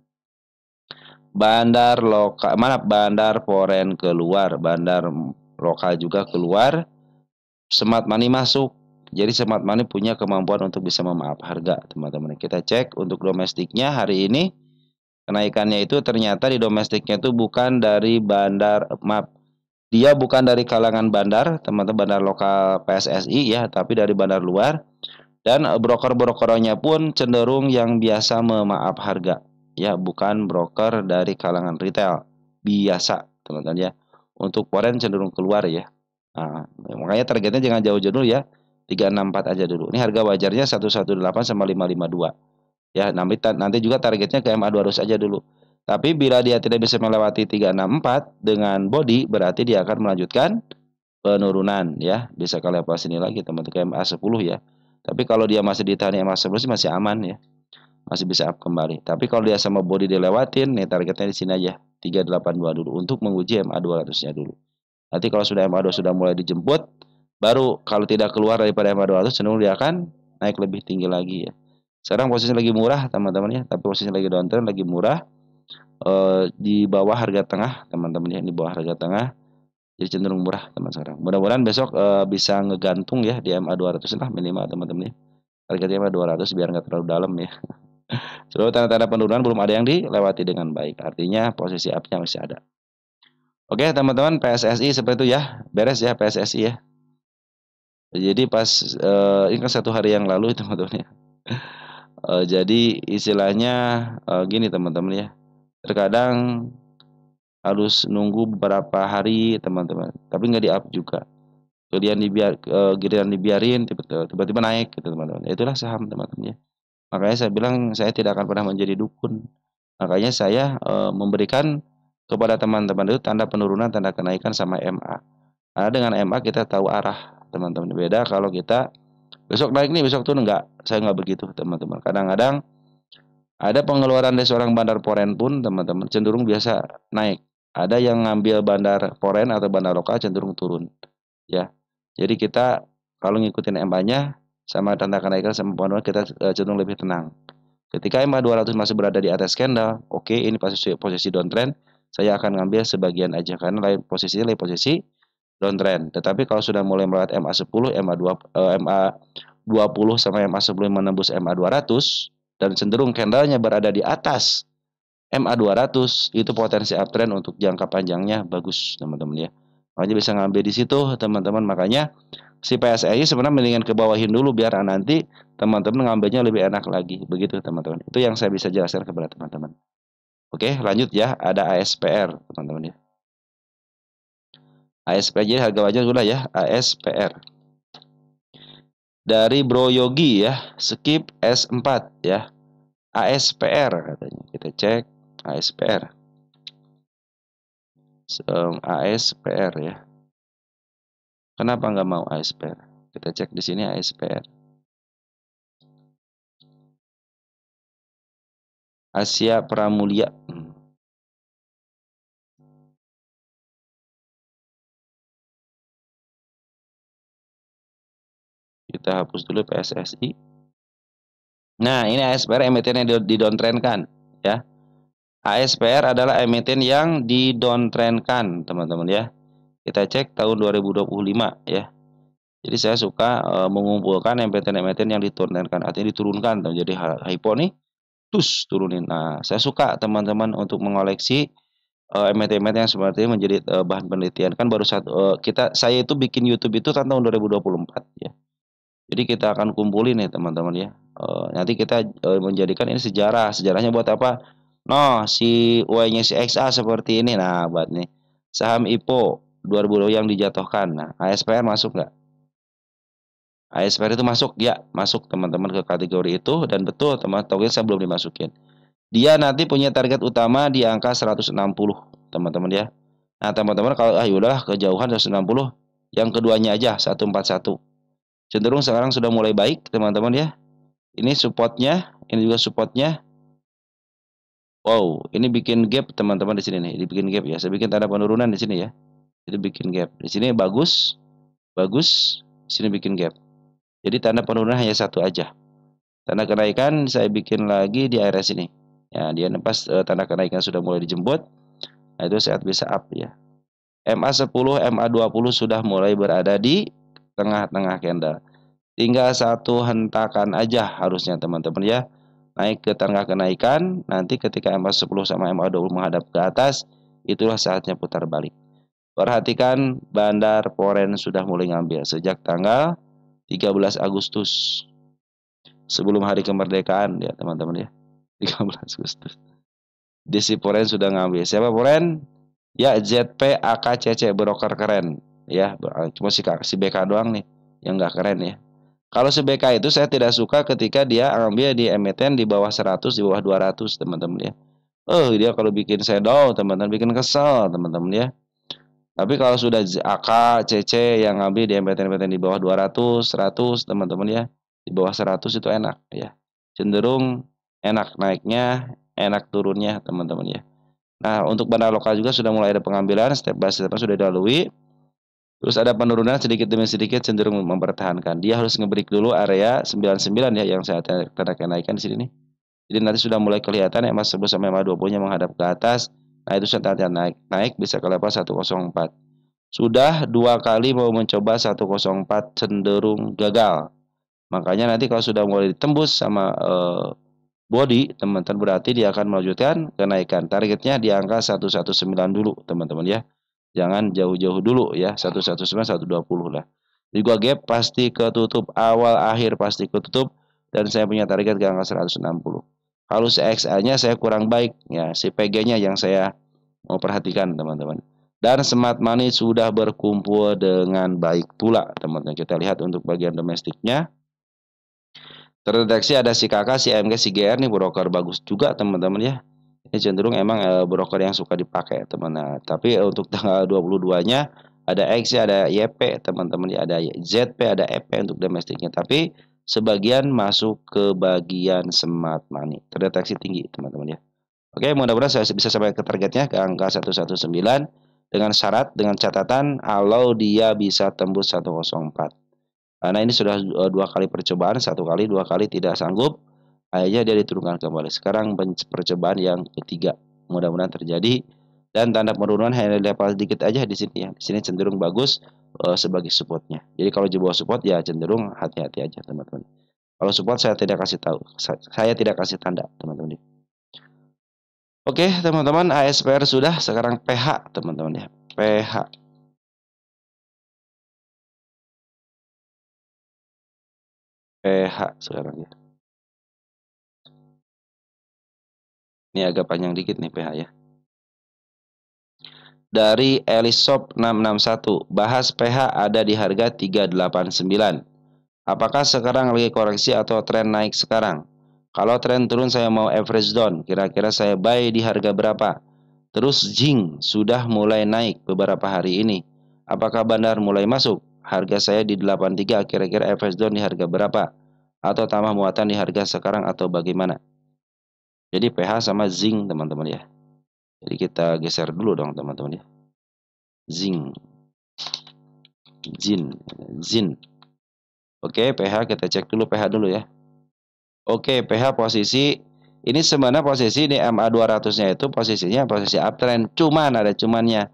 bandar lokal, mana bandar foreign keluar, bandar lokal juga keluar, smart money masuk. Jadi smart money punya kemampuan untuk bisa memaaf harga, teman-teman. Kita cek untuk domestiknya hari ini kenaikannya itu ternyata di domestiknya itu bukan dari bandar, maaf, dia bukan dari kalangan bandar, teman-teman, bandar lokal PSSI ya, tapi dari bandar luar. Dan broker-brokernya pun cenderung yang biasa memaaf harga ya, bukan broker dari kalangan retail biasa, teman-teman ya. Untuk foreign cenderung keluar ya. Nah, makanya targetnya jangan jauh-jauh dulu ya. 364 aja dulu. Ini harga wajarnya 118 sama 552. Ya, nanti juga targetnya ke MA 200 aja dulu. Tapi bila dia tidak bisa melewati 364 dengan body, berarti dia akan melanjutkan penurunan ya. Bisa ke level sini lagi teman-teman, ke MA 10 ya. Tapi kalau dia masih ditahan MA 10 sih masih aman ya. Masih bisa up kembali. Tapi kalau dia sama body dilewatin, nih targetnya di sini aja. 382 dulu untuk menguji MA 200-nya dulu. Nanti kalau sudah MA 200 sudah mulai dijemput, baru kalau tidak keluar daripada MA 200 cenderung dia akan naik lebih tinggi lagi ya. Sekarang posisinya lagi murah teman-teman ya, tapi posisinya lagi downtrend, lagi murah, di bawah harga tengah teman-teman ya, di bawah harga tengah, jadi cenderung murah teman sekarang. Mudah-mudahan besok bisa ngegantung ya di MA 200 lah minimal teman-teman ya. Targetnya MA 200 biar nggak terlalu dalam ya. Seluruh tanda-tanda penurunan belum ada yang dilewati dengan baik, artinya posisi up-nya masih ada. Oke teman-teman, PSSI seperti itu ya, beres ya PSSI ya. Jadi pas ini kan 1 hari yang lalu teman-teman ya. Jadi istilahnya gini teman-teman ya. Terkadang harus nunggu beberapa hari teman-teman, tapi nggak di up juga. Giliran dibiarin tiba-tiba naik gitu teman-teman. Itulah saham teman-teman ya. Makanya saya bilang saya tidak akan pernah menjadi dukun. Makanya saya memberikan kepada teman-teman itu tanda penurunan, tanda kenaikan sama MA. Karena dengan MA kita tahu arah teman-teman. Beda kalau kita besok naik nih, besok turun enggak. Saya nggak begitu teman-teman. Kadang-kadang ada pengeluaran dari seorang bandar foreign pun teman-teman cenderung biasa naik. Ada yang ngambil bandar foreign atau bandar lokal cenderung turun. Ya. Jadi kita kalau ngikutin MA-nya sama tanda kenaikan sama penurunan kita cenderung lebih tenang. Ketika MA 200 masih berada di atas candle, oke, ini posisi downtrend, saya akan ngambil sebagian aja karena lain posisi downtrend. Tetapi kalau sudah mulai melewati MA 10, MA 20 sama MA 10 menembus MA 200 dan cenderung candlenya berada di atas MA 200, itu potensi uptrend untuk jangka panjangnya bagus, teman-teman ya. Makanya bisa ngambil di situ, teman-teman. Makanya si PSI sebenarnya mendingan ke bawahin dulu biar nanti teman-teman ngambilnya lebih enak lagi. Begitu, teman-teman. Itu yang saya bisa jelaskan kepada teman-teman. Oke, lanjut ya. Ada ASPR, teman-teman ya. ASPR jadi harga wajar sudah ya, ASPR. Dari Bro Yogi ya, skip S4 ya. ASPR katanya. Kita cek ASPR. ASPR ya. Kenapa nggak mau ASPR? Kita cek di sini ASPR. Asia Pramulia. Kita hapus dulu PSSI. Nah, ini ASPR emiten yang didowntrendkan ya. ASPR adalah emiten yang didowntrendkan, teman-teman ya. Kita cek tahun 2025 ya. Jadi saya suka mengumpulkan emiten-emiten yang didowntrendkan, artinya diturunkan. Jadi hypo nih, terus turunin. Nah, saya suka teman-teman untuk mengoleksi emiten-emiten yang seperti ini menjadi bahan penelitian. Kan baru saya itu bikin YouTube itu tahun 2024 ya. Jadi kita akan kumpulin nih teman-teman ya. Nanti kita menjadikan ini sejarah. Sejarahnya buat apa? No, si Y-nya si XA seperti ini. Nah, buat nih. Saham IPO 2020 yang dijatuhkan. Nah, ASPR masuk nggak? ASPR itu masuk, ya, masuk teman-teman ke kategori itu dan betul teman-teman saya belum dimasukin. Dia nanti punya target utama di angka 160, teman-teman ya. Nah, teman-teman kalau udahlah kejauhan 160, yang keduanya aja 141. Cenderung sekarang sudah mulai baik, teman-teman ya. Ini supportnya, ini juga supportnya. Wow, ini bikin gap teman-teman di sini nih, dibikin gap ya. Saya bikin tanda penurunan di sini ya. Jadi bikin gap. Di sini bagus, bagus. Di sini bikin gap. Jadi tanda penurunan hanya satu aja. Tanda kenaikan saya bikin lagi di area sini. Ya, dia pas tanda kenaikan sudah mulai dijemput. Nah, itu saat bisa up ya. MA 10, MA 20 sudah mulai berada di tengah-tengah candle. Tinggal satu hentakan aja harusnya teman-teman ya. Naik ke tengah kenaikan, nanti ketika MA 10 sama MA 20 menghadap ke atas, itulah saatnya putar balik. Perhatikan bandar foreign sudah mulai ngambil sejak tanggal 13 Agustus. Sebelum hari kemerdekaan ya teman-teman ya. 13 Agustus. DC foreign sudah ngambil. Siapa foreign? Ya ZP AKCC broker keren ya. Cuma si BK doang nih yang nggak keren ya. Kalau si BK itu saya tidak suka ketika dia ambil di emiten di bawah 100, di bawah 200 teman-teman ya. Dia kalau bikin shadow teman-teman, bikin kesel teman-teman ya. Tapi kalau sudah AK, CC yang ngambil di emiten-emiten di bawah 200, 100 teman-teman ya. Di bawah 100 itu enak ya. Cenderung enak naiknya, enak turunnya teman-teman ya. Nah, untuk bandar lokal juga sudah mulai ada pengambilan, step by step sudah dilalui. Terus ada penurunan sedikit demi sedikit cenderung mempertahankan. Dia harus ngebreak dulu area 99 ya yang saya tanda kenaikan di sini nih. Jadi nanti sudah mulai kelihatan MA 11 sampai MA 20-nya menghadap ke atas. Nah, itu saatnya naik bisa ke level 104. Sudah dua kali mau mencoba 104 cenderung gagal. Makanya nanti kalau sudah mulai ditembus sama body, teman-teman berarti dia akan melanjutkan kenaikan. Targetnya di angka 119 dulu, teman-teman ya. Jangan jauh-jauh dulu ya, 119, 120 lah. Juga gap pasti ketutup, awal akhir pasti ketutup. dan saya punya target ke angka 160. Kalau si XA-nya saya kurang baik ya, si PG-nya yang saya mau perhatikan teman-teman. Dan smart money sudah berkumpul dengan baik pula teman-teman. Kita lihat untuk bagian domestiknya. Terdeteksi ada si KK, si AMG, si GR nih broker bagus juga teman-teman ya. Ini cenderung emang broker yang suka dipakai teman. Nah, tapi untuk tanggal 22-nya ada X ya, ada YP teman-teman ya, ada ZP, ada EP untuk domestiknya. Tapi sebagian masuk ke bagian smart money. Terdeteksi tinggi teman-teman ya. Oke, mudah-mudahan saya bisa sampai ke targetnya ke angka 119 dengan syarat dengan catatan kalau dia bisa tembus 104. Karena ini sudah dua kali percobaan, satu kali, dua kali tidak sanggup, akhirnya dia diturunkan kembali. Sekarang percobaan yang ketiga, mudah-mudahan terjadi dan tanda penurunan hanya level sedikit aja di sini ya. Di sini cenderung bagus sebagai supportnya. Jadi kalau di bawah support ya cenderung hati-hati aja teman-teman. Kalau support saya tidak kasih tahu, saya tidak kasih tanda teman-teman. Oke teman-teman, ASPR sudah, sekarang PH teman-teman ya. PH. PH sekarang ya. Ini agak panjang dikit nih PH ya. Dari Elisop 661, bahas PH ada di harga 389. Apakah sekarang lagi koreksi atau tren naik sekarang? Kalau tren turun saya mau average down, kira-kira saya buy di harga berapa? Terus Jing sudah mulai naik beberapa hari ini. Apakah Bandar mulai masuk? Harga saya di 83, kira-kira average down di harga berapa? Atau tambah muatan di harga sekarang atau bagaimana? Jadi PH sama zinc teman-teman ya. Jadi kita geser dulu dong teman-teman ya. Zinc, zin. Oke, PH kita cek dulu PH dulu ya. Oke, PH posisi ini sebenarnya posisi di MA 200-nya itu posisinya posisi uptrend, cuman ada cumannya.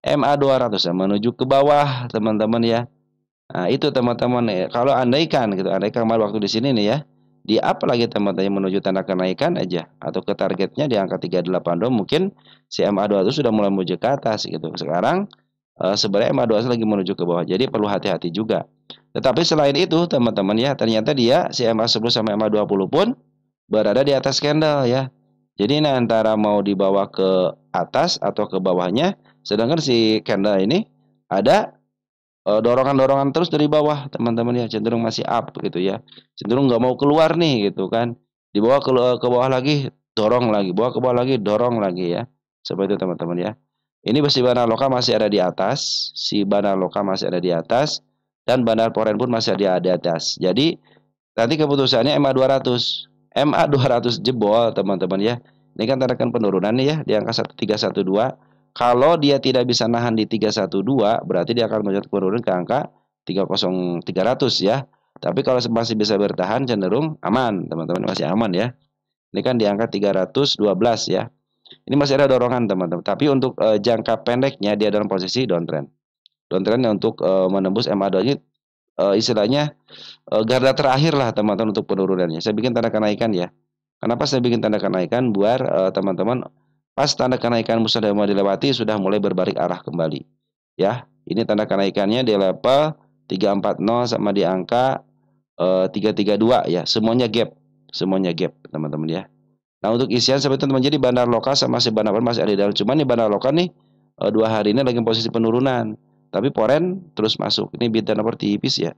MA 200 menuju ke bawah teman-teman ya. Nah, itu teman-teman ya. Kalau andaikan gitu, andaikan waktu di sini nih ya, di up lagi teman-teman menuju tanda kenaikan aja atau ke targetnya di angka 382, mungkin si MA 200 sudah mulai menuju ke atas gitu. Sekarang sebenarnya MA 200 lagi menuju ke bawah. Jadi perlu hati-hati juga. Tetapi selain itu teman-teman ya, ternyata dia si MA 10 sampai MA 20 pun berada di atas candle ya. Jadi ini antara mau dibawa ke atas atau ke bawahnya, sedangkan si candle ini ada dorongan-dorongan terus dari bawah teman-teman ya, cenderung masih up gitu ya, cenderung nggak mau keluar nih gitu kan, dibawa ke bawah lagi dorong lagi, bawa ke bawah lagi dorong lagi ya, seperti itu teman-teman ya. Ini si Bandar Loka masih ada di atas, si Bandar Loka masih ada di atas, dan Bandar Poren pun masih ada di atas. Jadi nanti keputusannya MA 200, MA 200 jebol teman-teman ya. Ini kan tanda penurunan nih ya di angka 1312. Kalau dia tidak bisa nahan di 312, berarti dia akan menjadi penurun ke angka 30300 ya. Tapi kalau masih bisa bertahan cenderung aman, teman-teman, masih aman ya. Ini kan di angka 312 ya. Ini masih ada dorongan, teman-teman. Tapi untuk jangka pendeknya dia dalam posisi downtrend. Downtrend untuk menembus MA2 ini istilahnya garda terakhir lah teman-teman untuk penurunannya. Saya bikin tanda kenaikan ya. Kenapa saya bikin tanda kenaikan? Biar teman-teman pas tanda kenaikan sudah mau dilewati sudah mulai berbalik arah kembali. Ya, ini tanda kenaikannya di level 340 sama di angka 332 ya. Semuanya gap teman-teman ya. Nah untuk isian seperti teman-teman, jadi Bandar Loka sama si Bandar Poren masih ada di dalam. Cuman nih Bandar Loka nih 2 hari ini lagi posisi penurunan. Tapi Poren terus masuk. Ini beda nomor tipis ya.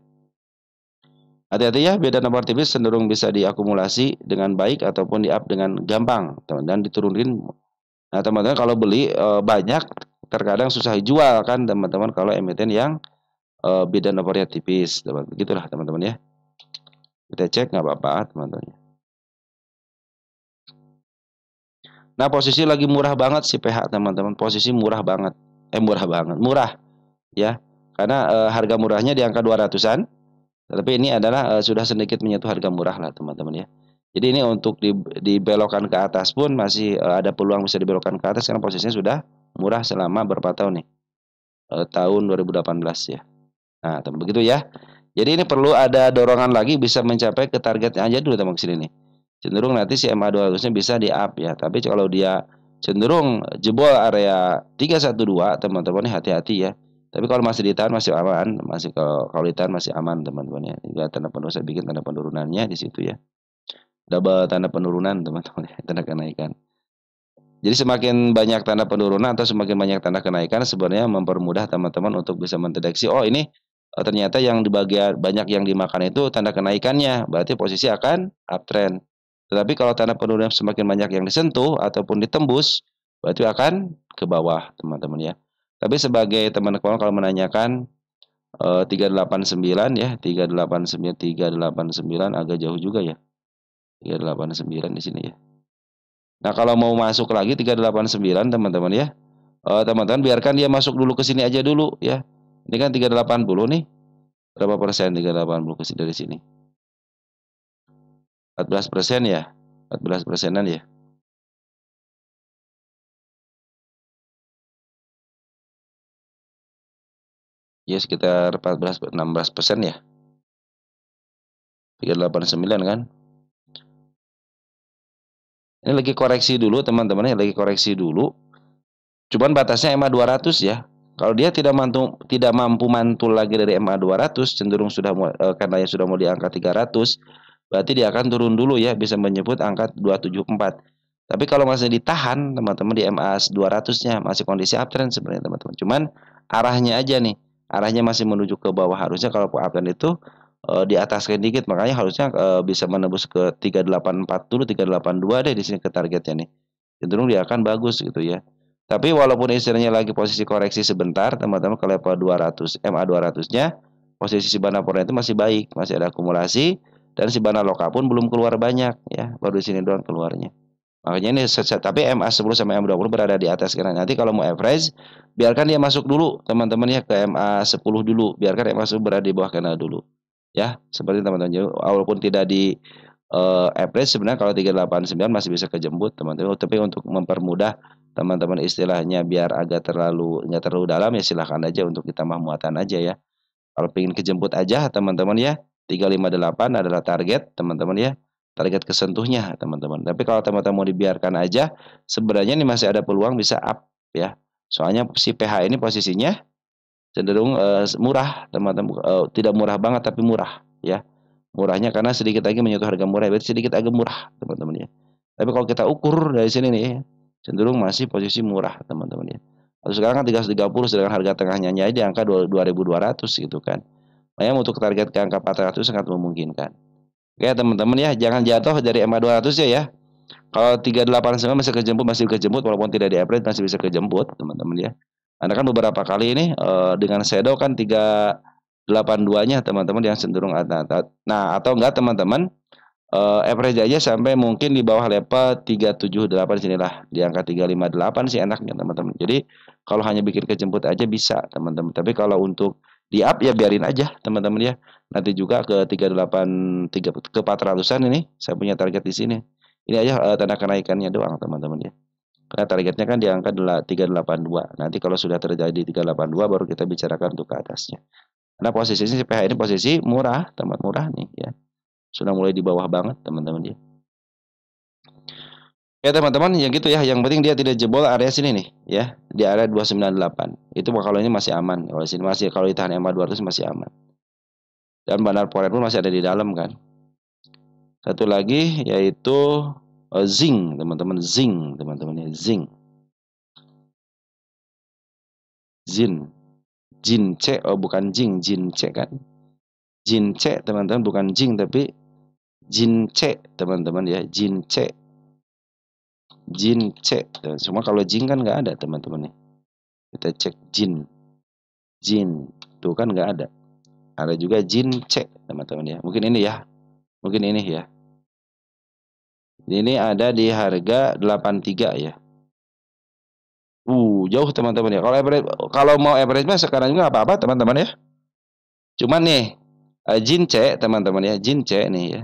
Hati-hati ya, beda nomor tipis cenderung bisa diakumulasi dengan baik ataupun di up dengan gampang dan diturunin. Nah teman-teman kalau beli banyak terkadang susah jual kan teman-teman kalau emiten yang beda nomornya tipis. Begitulah teman-teman ya. Kita cek nggak apa-apa teman-teman. Nah posisi lagi murah banget si PH teman-teman. Posisi murah banget. Murah ya. Karena harga murahnya di angka 200-an. Tapi ini adalah sudah sedikit menyentuh harga murah lah teman-teman ya. Jadi ini untuk dibelokkan ke atas pun masih ada peluang bisa dibelokkan ke atas karena posisinya sudah murah selama berapa tahun nih? Tahun 2018 ya. Nah, begitu ya. Jadi ini perlu ada dorongan lagi bisa mencapai ke targetnya aja dulu teman sini nih. Cenderung nanti si MA 200-nya bisa di up ya. Tapi kalau dia cenderung jebol area 312 teman-teman hati-hati ya. Tapi kalau masih ditahan masih aman, kalau ditahan masih aman teman-teman ya. Juga tanda penurunan saya bikin tanda penurunannya di situ ya. double tanda penurunan teman-teman, tanda kenaikan. Jadi semakin banyak tanda penurunan atau semakin banyak tanda kenaikan sebenarnya mempermudah teman-teman untuk bisa mendeteksi, oh ini ternyata yang di bagian banyak yang dimakan itu tanda kenaikannya, berarti posisi akan uptrend. Tetapi kalau tanda penurunan semakin banyak yang disentuh ataupun ditembus, berarti akan ke bawah teman-teman ya. Tapi sebagai teman-teman kalau menanyakan 389 ya, 389 agak jauh juga ya. 389 di sini ya. Nah, kalau mau masuk lagi 389 teman-teman ya. Teman-teman biarkan dia masuk dulu ke sini aja dulu ya. Ini kan 380 nih. Berapa persen 380 ke sini dari sini? 14% ya. 14%-an ya. Ya sekitar 14-16% ya. 389 kan. Ini lagi koreksi dulu teman-teman ya, lagi koreksi dulu. Cuman batasnya MA 200 ya. Kalau dia tidak mampu mantul lagi dari MA 200, cenderung sudah karena yang sudah mau di angka 300, berarti dia akan turun dulu ya, bisa menyebut angka 274. Tapi kalau masih ditahan teman-teman di MA 200-nya masih kondisi uptrend sebenarnya teman-teman. Cuman arahnya aja nih, arahnya masih menuju ke bawah. Harusnya kalau uptrend itu di atas dikit, makanya harusnya bisa menembus ke 384 dulu, 382 deh di sini ke targetnya nih. Cenderung dia akan bagus gitu ya. Tapi walaupun istilahnya lagi posisi koreksi sebentar, teman-teman ke level 200, MA 200-nya, posisi Shibana Foreign itu masih baik, masih ada akumulasi, dan Shibana Loka pun belum keluar banyak, ya, baru di sini doang keluarnya. Makanya ini tapi MA 10 sama MA 20 berada di atas karena nanti kalau mau average, biarkan dia masuk dulu, teman-teman ya, ke MA 10 dulu, biarkan MA 10 berada di bawah kena dulu. Ya, seperti teman-teman, walaupun tidak di average sebenarnya kalau 389 masih bisa kejemput teman-teman, tapi untuk mempermudah teman-teman istilahnya biar agak nggak terlalu dalam ya silahkan aja untuk ditambah muatan aja ya. Kalau pengen kejemput aja teman-teman ya 358 adalah target teman-teman ya. Target kesentuhnya teman-teman. Tapi kalau teman-teman mau dibiarkan aja sebenarnya ini masih ada peluang bisa up ya. Soalnya si PH ini posisinya cenderung murah teman-teman, tidak murah banget tapi murah ya. Murahnya karena sedikit lagi menyentuh harga murah, berarti sedikit agak murah teman-teman ya. Tapi kalau kita ukur dari sini nih cenderung masih posisi murah teman-teman ya. Atau sekarang kan 330 sedangkan harga tengahnya aja di angka 2200 gitu kan. Makanya untuk target ke angka 400 sangat memungkinkan. Oke teman-teman ya, jangan jatuh dari MA 200 ya. Kalau 389 masih kejemput walaupun tidak di average masih bisa kejemput teman-teman ya. Anda kan beberapa kali ini dengan shadow kan 382-nya teman-teman yang cenderung atas. Nah, atau enggak teman-teman average aja sampai mungkin di bawah level 378 sinilah di angka 358 sih enaknya teman-teman. Jadi kalau hanya bikin kejemput aja bisa teman-teman. Tapi kalau untuk di up ya biarin aja teman-teman ya. Nanti juga ke 383 ke 400-an ini saya punya target di sini. Ini aja tanda kenaikannya doang teman-teman ya. Karena targetnya kan di angka 382. Nanti kalau sudah terjadi 382 baru kita bicarakan untuk ke atasnya. Karena posisinya PH ini posisi murah, tempat murah nih ya. Sudah mulai di bawah banget teman-teman ya. Ya teman-teman, yang gitu ya. Yang penting dia tidak jebol area sini nih ya. Di area 298. Itu kalau ini masih aman. Kalau sini masih kalau ditahan MA 200 masih aman. Dan Bandar Forex pun masih ada di dalam kan. Satu lagi yaitu zinc, teman-teman, zinc, teman-teman ya, zinc. Zin. Jin C, oh bukan jing, Jin C kan. Jin C, teman-teman, bukan jing tapi Jin C, teman-teman ya, Jin C. Jin C. Semua kalau jing kan nggak ada, teman-teman nih. Kita cek jin. Jin. Tuh kan nggak ada. Ada juga Jin C, teman-teman ya. Mungkin ini ya. Mungkin ini ya. Ini ada di harga 83 ya. Jauh teman-teman ya. Kalau mau average mah sekarang juga apa-apa teman-teman ya. Cuman nih Jin C teman-teman ya, Jin C nih ya.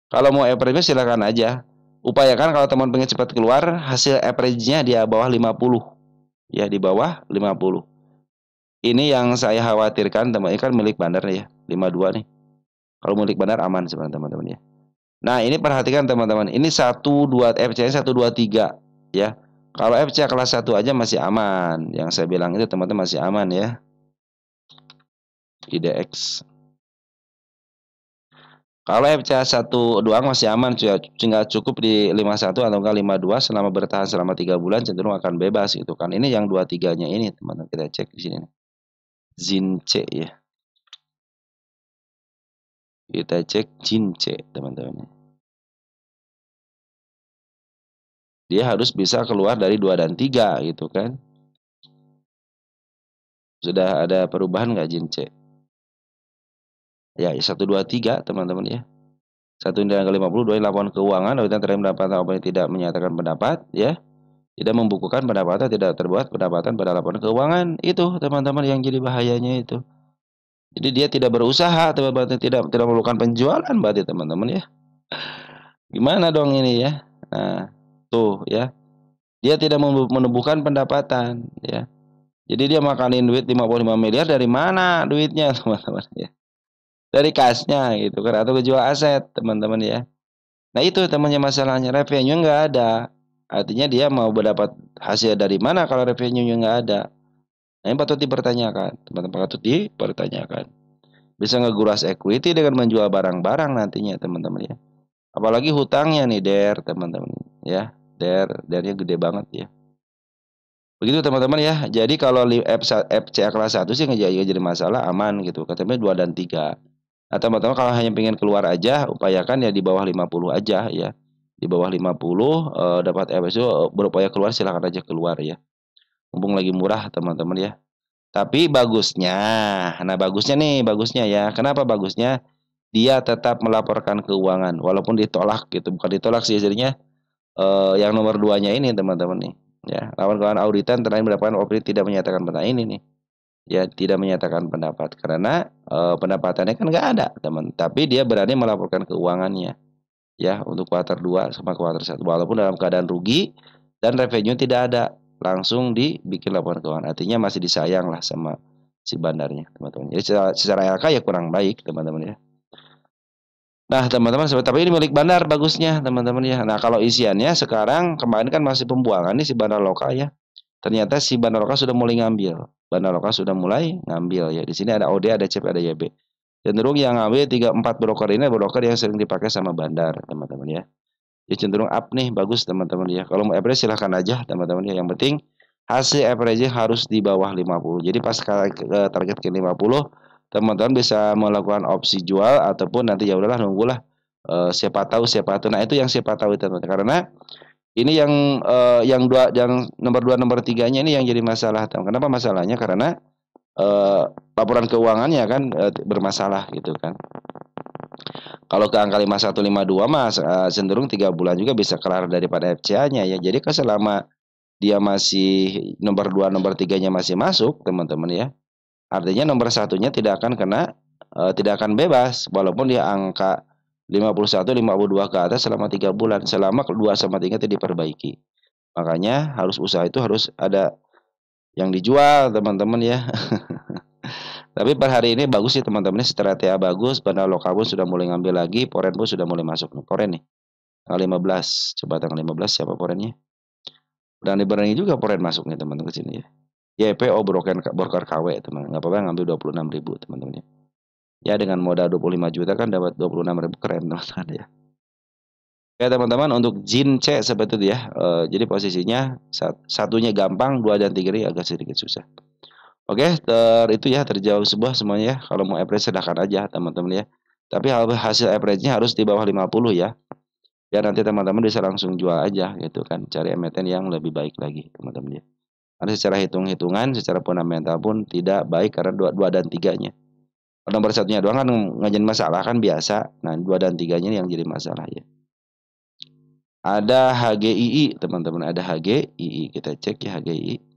Kalau mau average silakan aja. Upayakan kalau teman pengen cepat keluar hasil average-nya di bawah 50. Ya di bawah 50. Ini yang saya khawatirkan teman, ini kan milik Bandar ya, 52 nih. Kalau milik Bandar aman sebenarnya teman-teman ya. Nah, ini perhatikan teman-teman. Ini 1 2 FC 1 2 3 ya. Kalau FC kelas 1 aja masih aman. Yang saya bilang itu teman-teman masih aman ya. IDX. Kalau FCA 1 doang masih aman, tinggal cukup di 51 atau enggak 52 selama bertahan selama 3 bulan cenderung akan bebas gitu kan. Ini yang 23-nya ini teman-teman kita cek di sini. Jince ya. Kita cek Jince teman-teman. Dia harus bisa keluar dari 2 dan 3 gitu kan. Sudah ada perubahan nggak Jince? Ya 1 2 3 teman-teman ya. 1 2 laporan keuangan auditan terhadap pendapatan apa yang tidak menyatakan pendapat ya. Tidak membukukan pendapatan, tidak terbuat pendapatan pada laporan keuangan. Itu teman-teman yang jadi bahayanya itu. Jadi dia tidak berusaha, teman-teman, tidak melakukan penjualan berarti teman-teman ya. Gimana dong ini ya? Nah, tuh ya. Dia tidak menumbuhkan pendapatan ya. Jadi dia makanin duit 55 miliar dari mana duitnya teman-teman ya? Dari kasnya gitu kan atau kejual aset teman-teman ya. Nah itu temannya masalahnya revenue nggak ada. Artinya dia mau mendapat hasil dari mana kalau revenue-nya nggak ada. Nah, ini patut dipertanyakan, teman-teman patut dipertanyakan. Bisa ngeguras equity dengan menjual barang-barang nantinya teman-teman ya. Apalagi hutangnya nih DER teman-teman ya. DER-nya gede banget ya. Begitu teman-teman ya. Jadi kalau FCA kelas 1 sih nggak jadi masalah, aman gitu. Katanya 2 dan 3. Nah, teman-teman kalau hanya pengen keluar aja, upayakan ya di bawah 50 aja ya. Di bawah 50 dapat FSU berupaya keluar silakan aja keluar ya. Mumpung lagi murah teman-teman ya. Tapi bagusnya, nah bagusnya nih, bagusnya ya. Kenapa bagusnya? Dia tetap melaporkan keuangan walaupun ditolak gitu. Bukan ditolak sih jadinya yang nomor duanya ini teman-teman nih. Ya, lawan keuangan auditan terakhir mendapatkan opini tidak menyatakan pendapat ini nih. Ya, tidak menyatakan pendapat karena pendapatannya kan nggak ada, teman. Tapi dia berani melaporkan keuangannya ya untuk kuartal 2 sama kuartal 1 walaupun dalam keadaan rugi dan revenue tidak ada. Langsung dibikin laporan keuangan. Artinya masih disayang lah sama si bandarnya, teman-teman. Jadi secara LK ya kurang baik, teman-teman ya. Nah, teman-teman, tapi ini milik bandar bagusnya, teman-teman ya. Nah, kalau isiannya sekarang kemarin kan masih pembuangan nih si bandar lokal ya. Ternyata si bandar lokal sudah mulai ngambil. Bandar lokal sudah mulai ngambil ya. Di sini ada OD, ada CP, ada YB. Cenderung yang ngambil 3 4 broker ini broker yang sering dipakai sama bandar, teman-teman ya. Ya cenderung up nih, bagus teman-teman ya. Kalau mau average silahkan aja, teman-teman ya. Yang penting hasil average harus di bawah 50. Jadi pas target ke 50, teman-teman bisa melakukan opsi jual ataupun nanti ya udahlah nunggulah siapa tahu siapa tahu. Nah, itu yang siapa tahu teman-teman. Karena ini yang nomor 2 nomor 3-nya ini yang jadi masalah. Kenapa masalahnya? Karena laporan keuangannya kan bermasalah gitu kan. Kalau ke angka 5152 mas cenderung 3 bulan juga bisa kelar daripada FCA-nya ya. Jadi kan selama dia masih nomor 2 nomor 3-nya masih masuk teman-teman ya. Artinya nomor satunya tidak akan kena tidak akan bebas walaupun dia angka 51 52 ke atas selama 3 bulan selama 2 sama 3 itu diperbaiki. Makanya harus usaha itu harus ada yang dijual teman-teman ya. Tapi per hari ini bagus sih teman-teman, setelah TA bagus, bandar lokal pun sudah mulai ngambil lagi, Poren pun sudah mulai masuk nih. Poren nih, tanggal 15. Coba tanggal 15 siapa Porennya? Dan dibarengi juga Poren masuk nih teman-teman ke sini ya. YPO broker KW teman, nggak apa-apa ngambil 26.000 teman-teman ya. Ya dengan modal 25 juta kan dapat 26.000 keren teman-teman ya. Ya teman-teman untuk Jin C seperti itu ya. Jadi posisinya satunya gampang, 2 dan 3 ini agak sedikit susah. Oke, itu ya terjawab sebuah semuanya ya. Kalau mau average sedangkan aja teman-teman ya. Tapi hasil average-nya harus di bawah 50 ya. Biar nanti teman-teman bisa langsung jual aja gitu kan. Cari emiten yang lebih baik lagi teman-teman ya. Karena secara hitung-hitungan, secara fundamental pun tidak baik karena 2 dan 3-nya. Kalau nomor satunya doang kan ngajarin masalah kan biasa. Nah, 2 dan 3-nya yang jadi masalah ya. Ada HGII teman-teman, ada HGII. Kita cek ya HGII.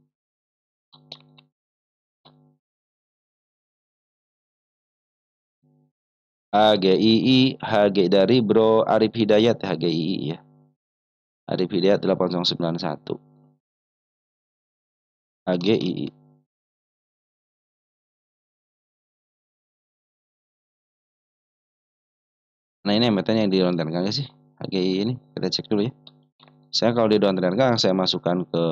HGII, HG dari Bro Arif Hidayat HGII ya. Arif Hidayat 8091. HGII. Nah, ini emiten yang dilontarkan nggak sih? HGII ini kita cek dulu ya. Saya kalau dilontarkan saya masukkan ke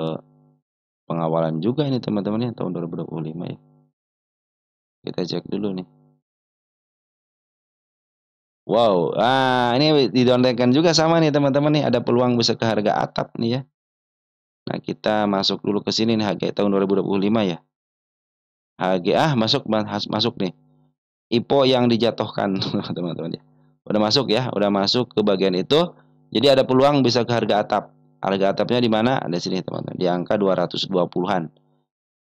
pengawalan juga ini teman-teman ya tahun 2025 ya. Kita cek dulu nih. Wow, ini didondengkan juga sama nih teman-teman nih, ada peluang bisa ke harga atap nih ya. Nah, kita masuk dulu ke sini nih HG tahun 2025 ya. HG masuk nih. IPO yang dijatuhkan teman-teman ya. Udah masuk ya, udah masuk ke bagian itu. Jadi ada peluang bisa ke harga atap. Harga atapnya di mana? Ada sini teman-teman, di angka 220-an.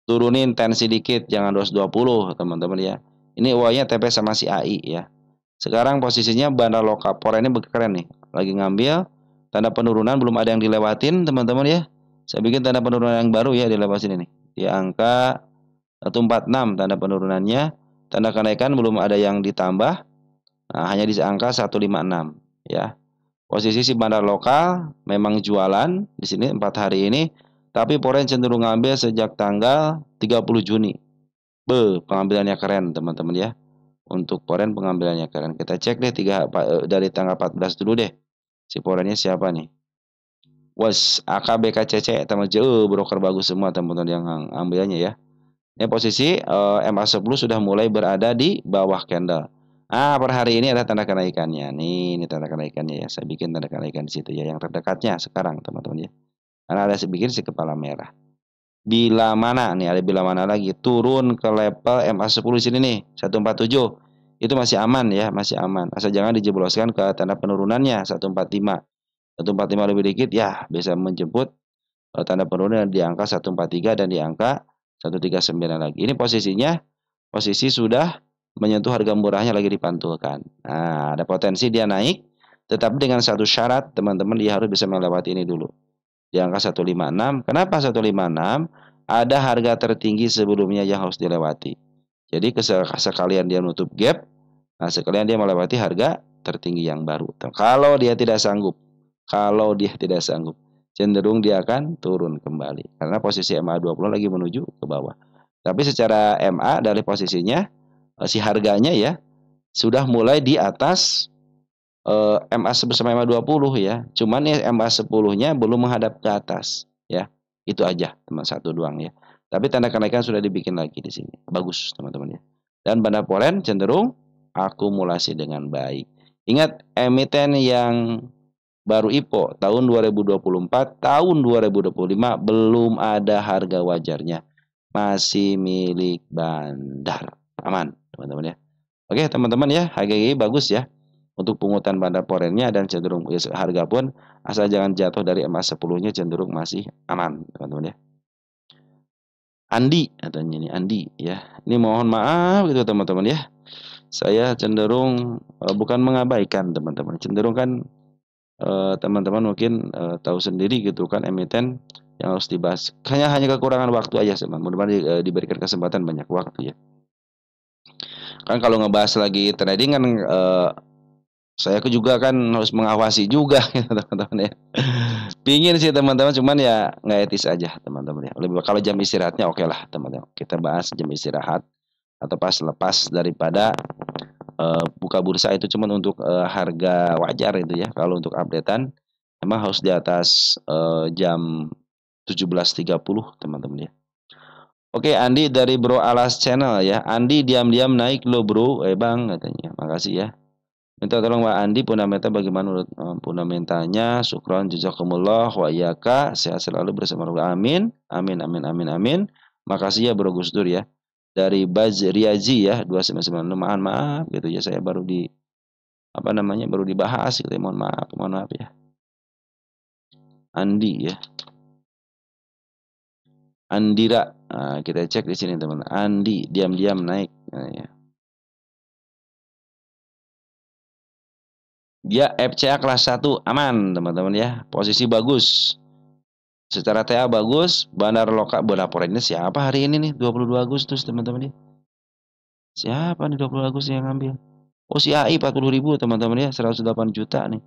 Turunin tensi dikit, jangan 220 teman-teman ya. Ini uangnya TP sama si AI ya. Sekarang posisinya bandar lokal Pora ini keren nih. Lagi ngambil tanda penurunan, belum ada yang dilewatin teman-teman ya. Saya bikin tanda penurunan yang baru ya di lepas ini nih. Di angka 146 tanda penurunannya. Tanda kenaikan belum ada yang ditambah. Nah, hanya di angka 156 ya. Posisi si bandar lokal memang jualan di sini 4 hari ini, tapi Poren cenderung ngambil sejak tanggal 30 Juni. Pengambilannya keren teman-teman ya. Untuk Poren pengambilannya keren. Kita cek deh dari tanggal 14 dulu deh. Si Porennya siapa nih? Was AKBKCC teman jauh broker bagus semua teman-teman yang ambilnya ya. Ini posisi MA10 sudah mulai berada di bawah candle. Per hari ini ada tanda kenaikannya. Ini tanda kenaikannya ya. Saya bikin tanda kenaikan di situ ya. Yang terdekatnya sekarang teman-teman ya. Karena ada saya bikin si kepala merah. Bila mana nih, ada bila mana lagi turun ke level MA10 di sini nih 147. Itu masih aman ya, masih aman. Asal jangan dijebloskan ke tanda penurunannya 145. 145 lebih dikit ya bisa menjemput tanda penurunan di angka 143 dan di angka 139 lagi. Ini posisi sudah menyentuh harga murahnya lagi dipantulkan. Nah, ada potensi dia naik, tetapi dengan satu syarat teman-teman, dia harus bisa melewati ini dulu. Di angka 156. Kenapa 156? Ada harga tertinggi sebelumnya yang harus dilewati. Jadi sekalian dia nutup gap, nah sekalian dia melewati harga tertinggi yang baru. Kalau dia tidak sanggup, cenderung dia akan turun kembali. Karena posisi MA20 lagi menuju ke bawah. Tapi secara MA dari posisinya, si harganya ya, sudah mulai di atas MA bersama MA20 ya. Cuman ya MA10-nya belum menghadap ke atas ya. Itu aja, teman satu doang ya. Tapi tanda kenaikan sudah dibikin lagi di sini. Bagus, teman-teman ya. Dan bandar Polen cenderung akumulasi dengan baik. Ingat, emiten yang baru IPO tahun 2024, tahun 2025 belum ada harga wajarnya. Masih milik bandar. Aman, teman-teman ya. Oke, teman-teman ya, HGGI bagus ya untuk pungutan bandar Porennya, dan cenderung harga pun asal jangan jatuh dari MA10-nya cenderung masih aman, teman-teman ya. Andi katanya ini Andi ya. Ini mohon maaf gitu teman-teman ya. Saya cenderung bukan mengabaikan teman-teman. Cenderung kan teman-teman mungkin tahu sendiri gitu kan, emiten yang harus dibahas. Hanya kekurangan waktu aja sih, mudah-mudahan diberikan kesempatan banyak waktu ya. Kan kalau ngebahas lagi trading kan saya juga kan harus mengawasi juga gitu teman-teman ya. Pingin sih teman-teman, cuman ya nggak etis aja teman-teman ya. Lebih kalau jam istirahatnya oke lah teman-teman. Kita bahas jam istirahat atau pas lepas daripada buka bursa itu cuman untuk harga wajar itu ya. Kalau untuk updatean emang harus di atas jam 17.30 teman-teman ya. Oke, Andi dari Bro Alas Channel ya. Andi diam-diam naik lo bro, bang katanya. Makasih ya. Minta tolong Mbak Andi fundamental bagaimana menurut fundamentanya. Syukron jazakumullah wa iyyaka. Sehat selalu bersama Allah. Amin. Amin amin amin amin. Makasih ya Bro Gus Dur ya. Dari Baz Riazi ya 299. Maaf maaf gitu ya, saya baru baru dibahas gitu ya. Mohon maaf ya. Andi ya. Andira. Nah, kita cek di sini teman. Andi diam-diam naik. Nah, ya. Dia FCA kelas 1 aman teman-teman ya. Posisi bagus. Secara TA bagus. Bandar lokal Bonaporennya siapa hari ini nih 22 Agustus teman-teman ya. Siapa nih 20 Agustus yang ngambil? Oh si AI 40.000 teman-teman ya. 108 juta nih.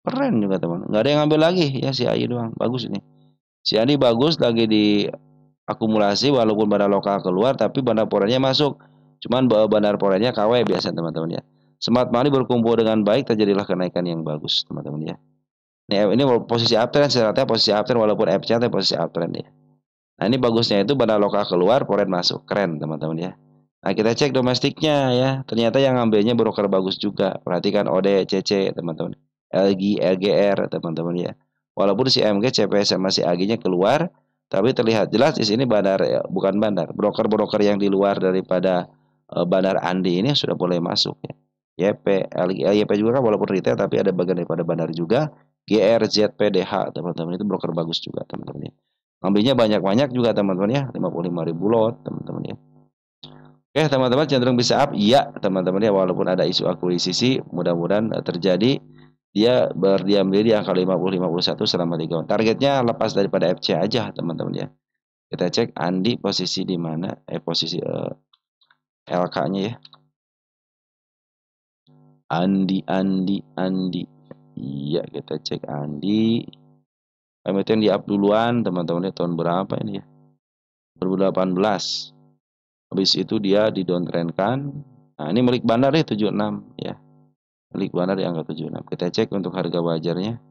Keren juga teman. Nggak ada yang ngambil lagi ya, si AI doang. Bagus ini. Si AI bagus lagi di akumulasi walaupun bandar lokal keluar, tapi bandar porennya masuk. Cuman bandar porennya KW biasa teman-teman ya. Smart money berkumpul dengan baik, terjadilah kenaikan yang bagus teman-teman ya. Ini posisi uptrend, secara posisi uptrend walaupun FC posisi uptrend ya. Nah ini bagusnya itu bandar lokal keluar, poren masuk, keren teman-teman ya. Nah, kita cek domestiknya ya. Ternyata yang ngambilnya broker bagus juga. Perhatikan OD, CC, teman-teman. LG, LGR, teman-teman ya. Walaupun si MG, CPS sama si AG-nya keluar, tapi terlihat jelas di sini bandar ya, bukan bandar. Broker-broker yang di luar daripada bandar Andi ini sudah mulai masuk ya. YP, LG, YP juga kan walaupun retail tapi ada bagian daripada bandar juga. GR, ZP, DH, teman-teman itu broker bagus juga, teman-teman ya. Ngambilnya banyak-banyak juga, teman-teman ya. 55.000 lot, teman-teman ya. Oke, teman-teman cenderung bisa up. Iya, teman-teman ya, walaupun ada isu akuisisi, mudah-mudahan terjadi. Dia berdiam diri di angka 50-51 selama 3 tahun. Targetnya lepas daripada FC aja, teman-teman ya. Kita cek Andi posisi di mana? Posisi LK-nya ya. Andi. Iya, kita cek Andi. Emiten di up duluan, teman-teman ya, tahun berapa ini ya? 2018. Habis itu dia di downtrendkan. Nah, ini milik bandar ya 76 ya. Milik bandar di angka 76. Kita cek untuk harga wajarnya.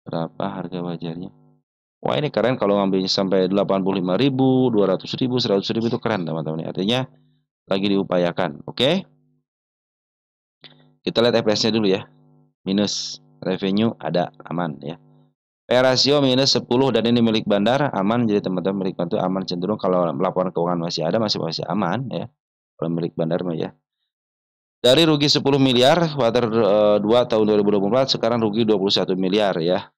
Berapa harga wajarnya? Wah, ini keren kalau ngambilnya sampai 85.000, 200.000, 100.000 itu keren, teman-teman. Artinya lagi diupayakan. Oke. Kita lihat EPS-nya dulu ya. Minus. Revenue ada, aman ya. P rasio minus 10 dan ini milik bandar, aman. Jadi teman-teman milik bandar aman, cenderung kalau laporan keuangan masih ada, masih aman ya. Kalau milik bandar mah ya. Dari rugi 10 miliar kuartal 2 tahun 2024 sekarang rugi 21 miliar ya.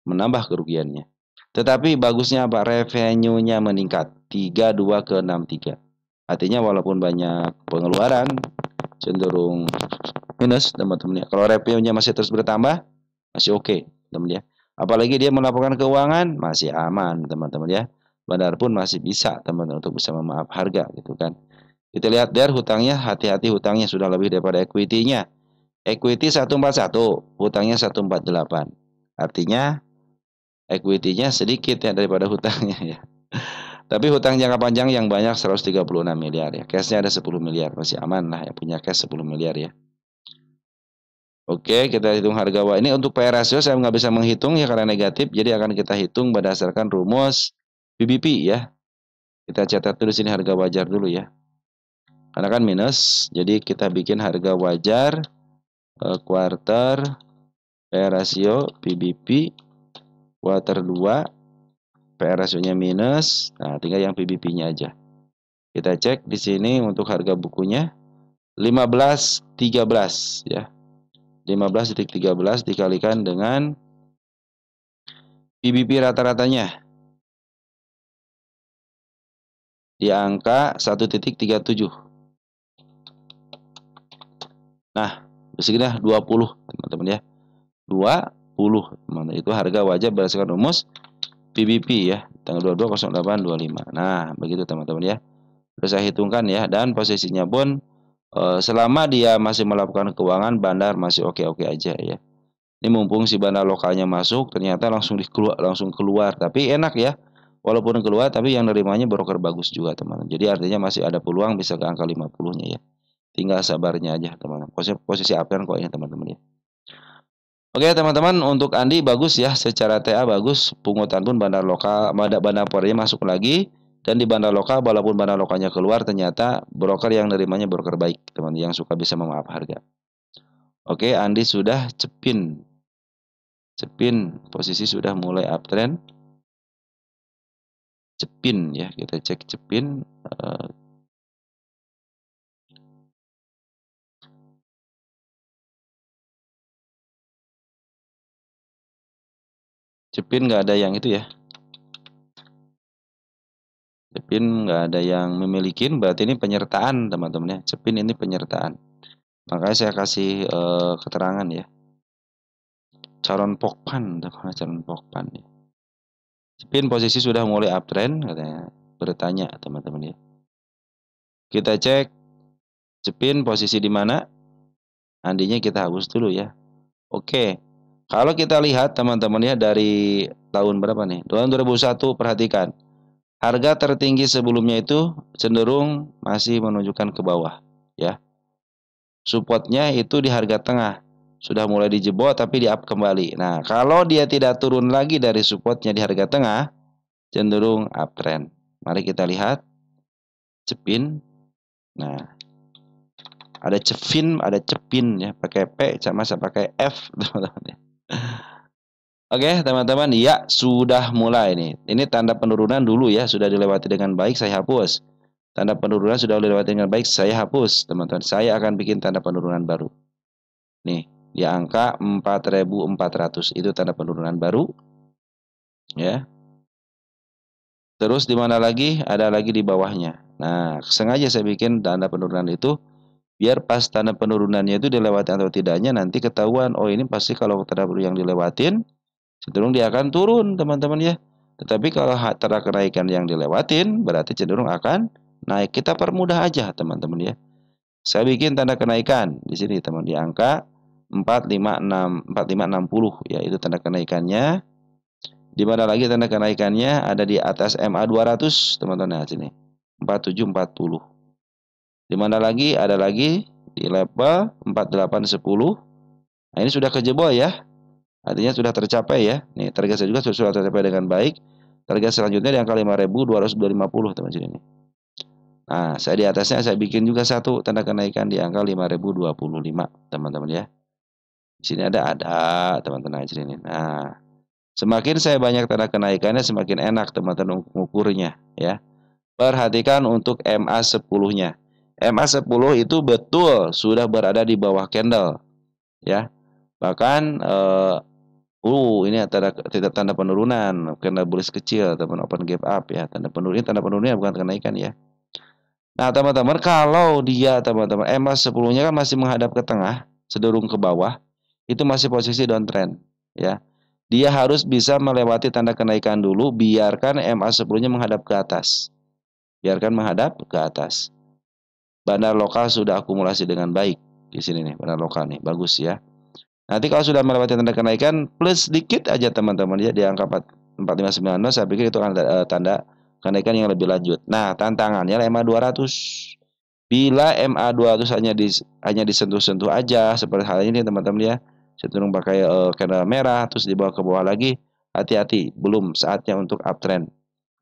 Menambah kerugiannya. Tetapi bagusnya apa? Revenue-nya meningkat 32 ke 63. Artinya walaupun banyak pengeluaran cenderung minus, teman-teman ya. Kalau revenue-nya masih terus bertambah, masih oke, teman-teman ya. Apalagi dia melaporkan keuangan, masih aman, teman-teman ya. Bandar pun masih bisa, teman-teman, untuk bisa memaaf harga gitu kan. Kita lihat der hutangnya, hati-hati hutangnya sudah lebih daripada equity-nya. Equity 141, hutangnya 148. Artinya equity-nya sedikit ya daripada hutangnya ya. Tapi hutang jangka panjang yang banyak 136 miliar ya. Cash-nya ada 10 miliar, masih aman lah yang punya cash 10 miliar ya. Oke, kita hitung harga wah. Ini untuk PE rasio saya nggak bisa menghitung ya karena negatif. Jadi akan kita hitung berdasarkan rumus PBP ya. Kita catat dulu sini harga wajar dulu ya. Karena kan minus, jadi kita bikin harga wajar quarter PE rasio PBP quarter 2 PE rasionya minus. Nah, tinggal yang PBP-nya aja. Kita cek di sini untuk harga bukunya 15.13 ya. 15.13 dikalikan dengan PBP rata-ratanya di angka 1.37. Nah, segini 20, teman-teman ya. 20, teman-teman. Itu harga wajar berdasarkan rumus PBP ya, tanggal 22/08/25. Nah, begitu teman-teman ya. Sudah saya hitungkan ya, dan posisinya pun selama dia masih melakukan keuangan, bandar masih oke-oke aja ya. Ini mumpung si bandar lokalnya masuk, ternyata langsung keluar. Tapi enak ya, walaupun keluar, tapi yang nerimanya broker bagus juga teman-teman. Jadi artinya masih ada peluang bisa ke angka 50-nya ya. Tinggal sabarnya aja teman-teman. Posisi uptrend kok ini teman-teman ya. Oke teman-teman, untuk Andi bagus ya, secara TA bagus. Pungutan pun bandar lokal, bandar pornya masuk lagi. Dan di bandar lokal, walaupun bandar lokalnya keluar, ternyata broker yang nerimanya broker baik, teman-teman, yang suka bisa memaaf harga. Oke, Andi sudah cepin. Posisi sudah mulai uptrend. Cepin ya, kita cek cepin. Cepin nggak ada yang itu ya. Cepin nggak ada yang memiliki, berarti ini penyertaan teman-teman ya. Cepin ini penyertaan. Makanya saya kasih keterangan ya. Calon Pokpan, calon Pokpan ya. Cepin posisi sudah mulai uptrend katanya. Bertanya teman-teman ya. Kita cek Cepin posisi di mana? Andinya kita hapus dulu ya. Oke. Kalau kita lihat teman-teman ya dari tahun berapa nih? Tahun 2001 perhatikan. Harga tertinggi sebelumnya itu cenderung masih menunjukkan ke bawah ya. Supportnya itu di harga tengah. Sudah mulai dijebol tapi di up kembali. Nah, kalau dia tidak turun lagi dari supportnya di harga tengah, cenderung uptrend. Mari kita lihat. Cepin. Nah, ada Cevin, ada Cepin ya, pakai P sama pakai F, teman-teman ya. Oke, teman-teman, ya sudah mulai nih. Ini tanda penurunan dulu ya, sudah dilewati dengan baik, saya hapus. Tanda penurunan sudah dilewati dengan baik, saya hapus, teman-teman. Saya akan bikin tanda penurunan baru. Nih, di angka 4.400 itu tanda penurunan baru ya. Terus di mana lagi? Ada lagi di bawahnya. Nah, sengaja saya bikin tanda penurunan itu biar pas tanda penurunannya itu dilewati atau tidaknya nanti ketahuan. Oh, ini pasti kalau tanda yang dilewatin cenderung dia akan turun, teman-teman ya. Tetapi kalau tanda kenaikan yang dilewatin berarti cenderung akan naik. Kita permudah aja, teman-teman ya. Saya bikin tanda kenaikan di sini, teman, di angka 4560 ya, itu tanda kenaikannya. Di mana lagi tanda kenaikannya? Ada di atas MA 200, teman-teman. Nah, sini. 4740. Di mana lagi? Ada lagi di level 4810. Nah, ini sudah kejebol ya. Artinya sudah tercapai ya. Nih, target saya juga sudah tercapai dengan baik. Target selanjutnya di angka 5250, teman-teman ini. Nah, saya di atasnya saya bikin juga satu tanda kenaikan di angka 5025, teman-teman ya. Di sini ada teman-teman di sini. Nah, semakin saya banyak tanda kenaikannya semakin enak teman-teman mengukurnya ya. Perhatikan untuk MA10-nya. MA10 itu betul sudah berada di bawah candle ya. Bahkan ini tanda penurunan, candle bullish kecil, teman, open gap up ya. Tanda penurunannya bukan kenaikan ya. Nah, teman-teman, kalau dia teman-teman MA10-nya kan masih menghadap ke tengah, cenderung ke bawah, itu masih posisi downtrend ya. Dia harus bisa melewati tanda kenaikan dulu, biarkan MA10-nya menghadap ke atas. Biarkan menghadap ke atas. Bandar lokal sudah akumulasi dengan baik di sini nih, bandar lokal nih, bagus ya. Nanti kalau sudah melewati tanda kenaikan, plus sedikit aja teman-teman ya, di angka 4590, saya pikir itu akan tanda kenaikan yang lebih lanjut. Nah, tantangannya MA200. Bila MA200 hanya disentuh-sentuh aja seperti hal ini teman-teman ya, cenderung pakai candle merah terus dibawa ke bawah lagi, hati-hati, belum saatnya untuk uptrend.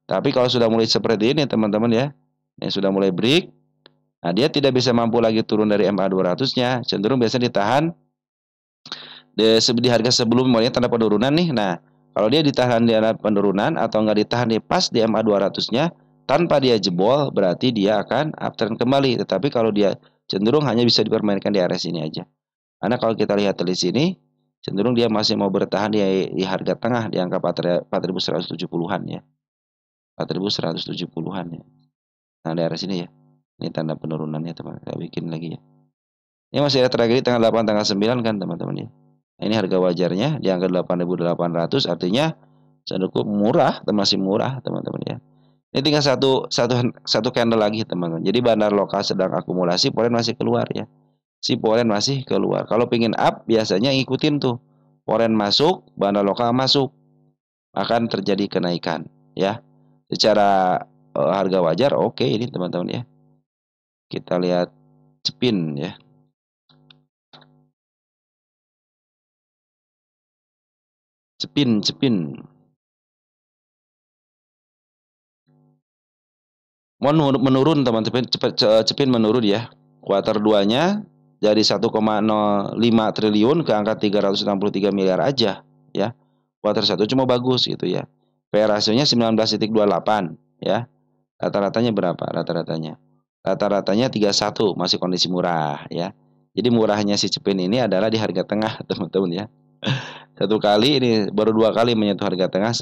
Tapi kalau sudah mulai seperti ini teman-teman ya, yang sudah mulai break, nah dia tidak bisa mampu lagi turun dari MA200-nya, cenderung biasanya ditahan di harga sebelum mulai tanda penurunan nih. Nah, kalau dia ditahan di tanda penurunan atau nggak ditahan di pas di MA200-nya tanpa dia jebol, berarti dia akan uptrend kembali. Tetapi kalau dia cenderung hanya bisa dipermainkan di area sini aja. Karena kalau kita lihat di sini, cenderung dia masih mau bertahan di harga tengah di angka 4.170-an ya. 4.170-an ya. Nah, di area sini ya. Ini tanda penurunannya, teman. Kita bikin lagi ya. Ini masih ada tragedi tanggal 8, tanggal 9 kan, teman-teman ya. Nah, ini harga wajarnya di angka 8.800, artinya cukup murah, masih murah, teman-teman ya. Ini tinggal satu candle lagi, teman-teman. Jadi bandar lokal sedang akumulasi, polen masih keluar ya. Si polen masih keluar. Kalau pingin up, biasanya ngikutin tuh. Polen masuk, bandar lokal masuk, akan terjadi kenaikan ya. Secara harga wajar, oke ini teman-teman ya. Kita lihat Cepin ya. Cepin. Menurun teman-teman, Cepin menurun ya. Kuartal 2-nya dari 1,05 triliun ke angka 363 miliar aja ya. Kuartal 1 cuma bagus gitu ya. P/E rasionya 19,28 ya. Rata-ratanya berapa? Rata-ratanya 31, masih kondisi murah ya. Jadi murahnya si Cepin ini adalah di harga tengah, teman-teman ya. Satu kali ini baru 2 kali menyentuh harga tengah.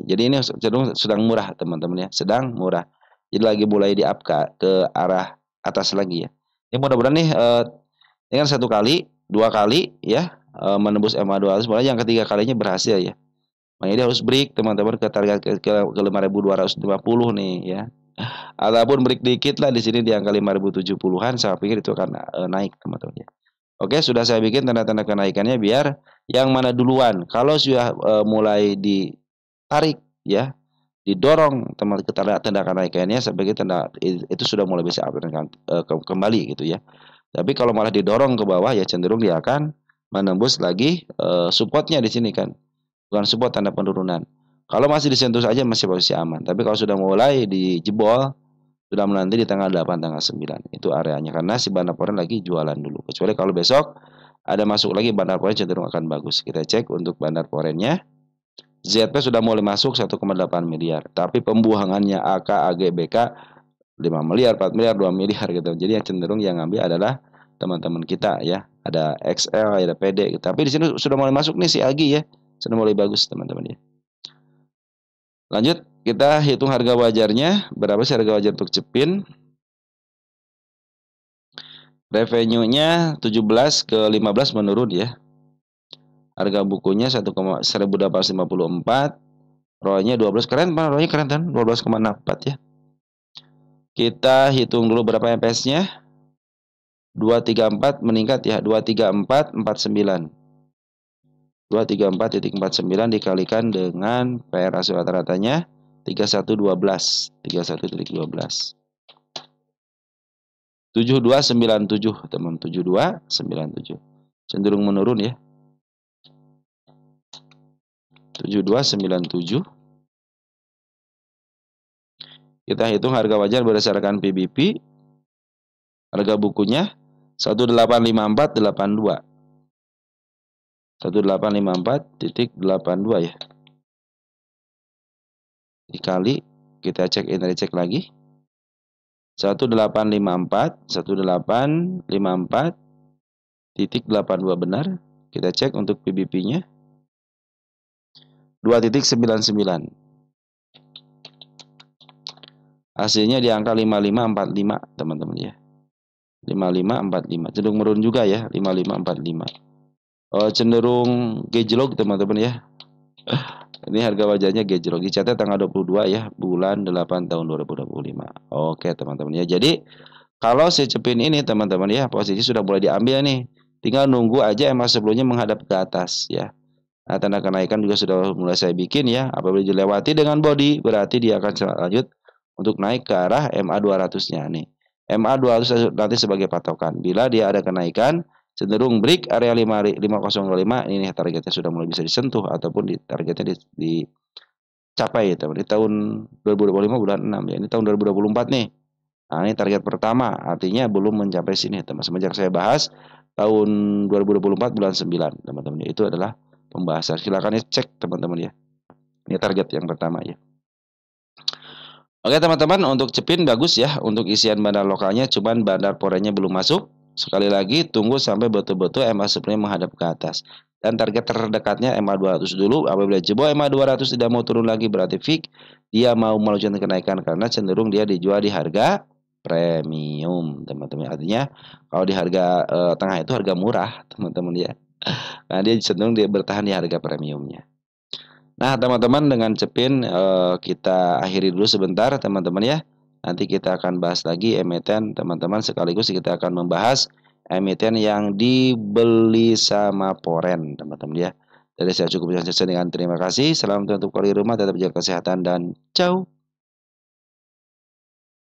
Jadi ini cenderung sedang murah, teman-teman ya. Sedang murah. Jadi lagi mulai di up ke arah atas lagi ya. Ini mudah-mudahan nih dengan 1 kali, 2 kali ya menembus MA200, mulai yang ketiga kalinya berhasil ya. Makanya dia harus break teman-teman ke target ke 5.250 nih ya. Ataupun break dikit lah di sini di angka 5.070-an, saya pikir itu akan naik teman-teman ya. Oke, sudah saya bikin tanda-tanda kenaikannya biar yang mana duluan. Kalau sudah mulai ditarik ya, didorong teman ke tanda kenaikannya, sebagai tanda itu sudah mulai bisa kembali gitu ya. Tapi kalau malah didorong ke bawah ya cenderung dia akan menembus lagi supportnya di sini kan. Bukan support, tanda penurunan. Kalau masih disentuh saja masih posisi aman. Tapi kalau sudah mulai dijebol, sudah menanti di tanggal 8, tanggal 9. Itu areanya karena si Bandar Poren lagi jualan dulu. Kecuali kalau besok ada masuk lagi Bandar Poren cenderung akan bagus. Kita cek untuk Bandar Porennya. ZP sudah mulai masuk 1,8 miliar. Tapi pembuangannya AK, AG, BK 5 miliar, 4 miliar, 2 miliar gitu. Jadi yang cenderung yang ngambil adalah teman-teman kita ya. Ada XL, ada PD. Tapi di sini sudah mulai masuk nih si Agi ya. Sudah mulai bagus teman-teman ya. Lanjut, kita hitung harga wajarnya. Berapa sih harga wajar untuk Cepin? Revenue-nya 17 ke 15 menurun ya. Harga bukunya 1,1854. ROE-nya 12. Keren, ROE-nya keren kan? 12,64 ya. Kita hitung dulu berapa MPS-nya. 234 meningkat ya. 23449. 234.49 dikalikan dengan PR rasio rata-ratanya 3112. 31.12. 7297 teman, 7297 cenderung menurun ya. 7297. Kita hitung harga wajar berdasarkan PBP. Harga bukunya 185482. 1854.82 ya. Dikali, kita cek ini cek lagi. 1854.82 benar. Kita cek untuk PBP-nya 2.99. Hasilnya di angka 5545 teman-teman ya. 5545 cenderung menurun juga ya. 5545 cenderung gejlok teman-teman ya. Ini harga wajarnya gejlok. Dicatat tanggal 22 ya, bulan 8 tahun 2025. Oke teman-teman ya. Jadi kalau si Cepin ini teman-teman ya, posisi sudah mulai diambil nih. Tinggal nunggu aja emas sebelumnya menghadap ke atas ya. Nah, tanda kenaikan juga sudah mulai saya bikin ya. Apabila dilewati dengan body, berarti dia akan lanjut untuk naik ke arah MA 200-nya nih. MA 200 nanti sebagai patokan. Bila dia ada kenaikan, cenderung break area 5025, ini targetnya sudah mulai bisa disentuh ataupun targetnya dicapai ya teman. Di tahun 2025 bulan 6 ya. Ini tahun 2024 nih. Nah, ini target pertama, artinya belum mencapai sini teman. Semenjak saya bahas tahun 2024 bulan 9 teman-teman. Itu adalah pembahasan. Silakan cek teman-teman ya. Ini target yang pertama ya. Oke teman-teman, untuk Cepin bagus ya. Untuk isian bandar lokalnya, cuman bandar porennya belum masuk. Sekali lagi tunggu sampai betul-betul MA sebelumnya menghadap ke atas. Dan target terdekatnya MA 200 dulu. Apabila jebol MA 200 tidak mau turun lagi, berarti fix dia mau melanjutkan kenaikan karena cenderung dia dijual di harga premium teman-teman. Artinya kalau di harga tengah itu harga murah teman-teman ya. Nah dia cenderung dia bertahan di harga premiumnya. Nah teman-teman, dengan Cepin kita akhiri dulu sebentar teman-teman ya. Nanti kita akan bahas lagi emiten teman-teman, sekaligus kita akan membahas emiten yang dibeli sama Poren teman-teman ya. Jadi saya cukup selesai dengan terima kasih. Salam untuk kali rumah, tetap jaga kesehatan dan ciao.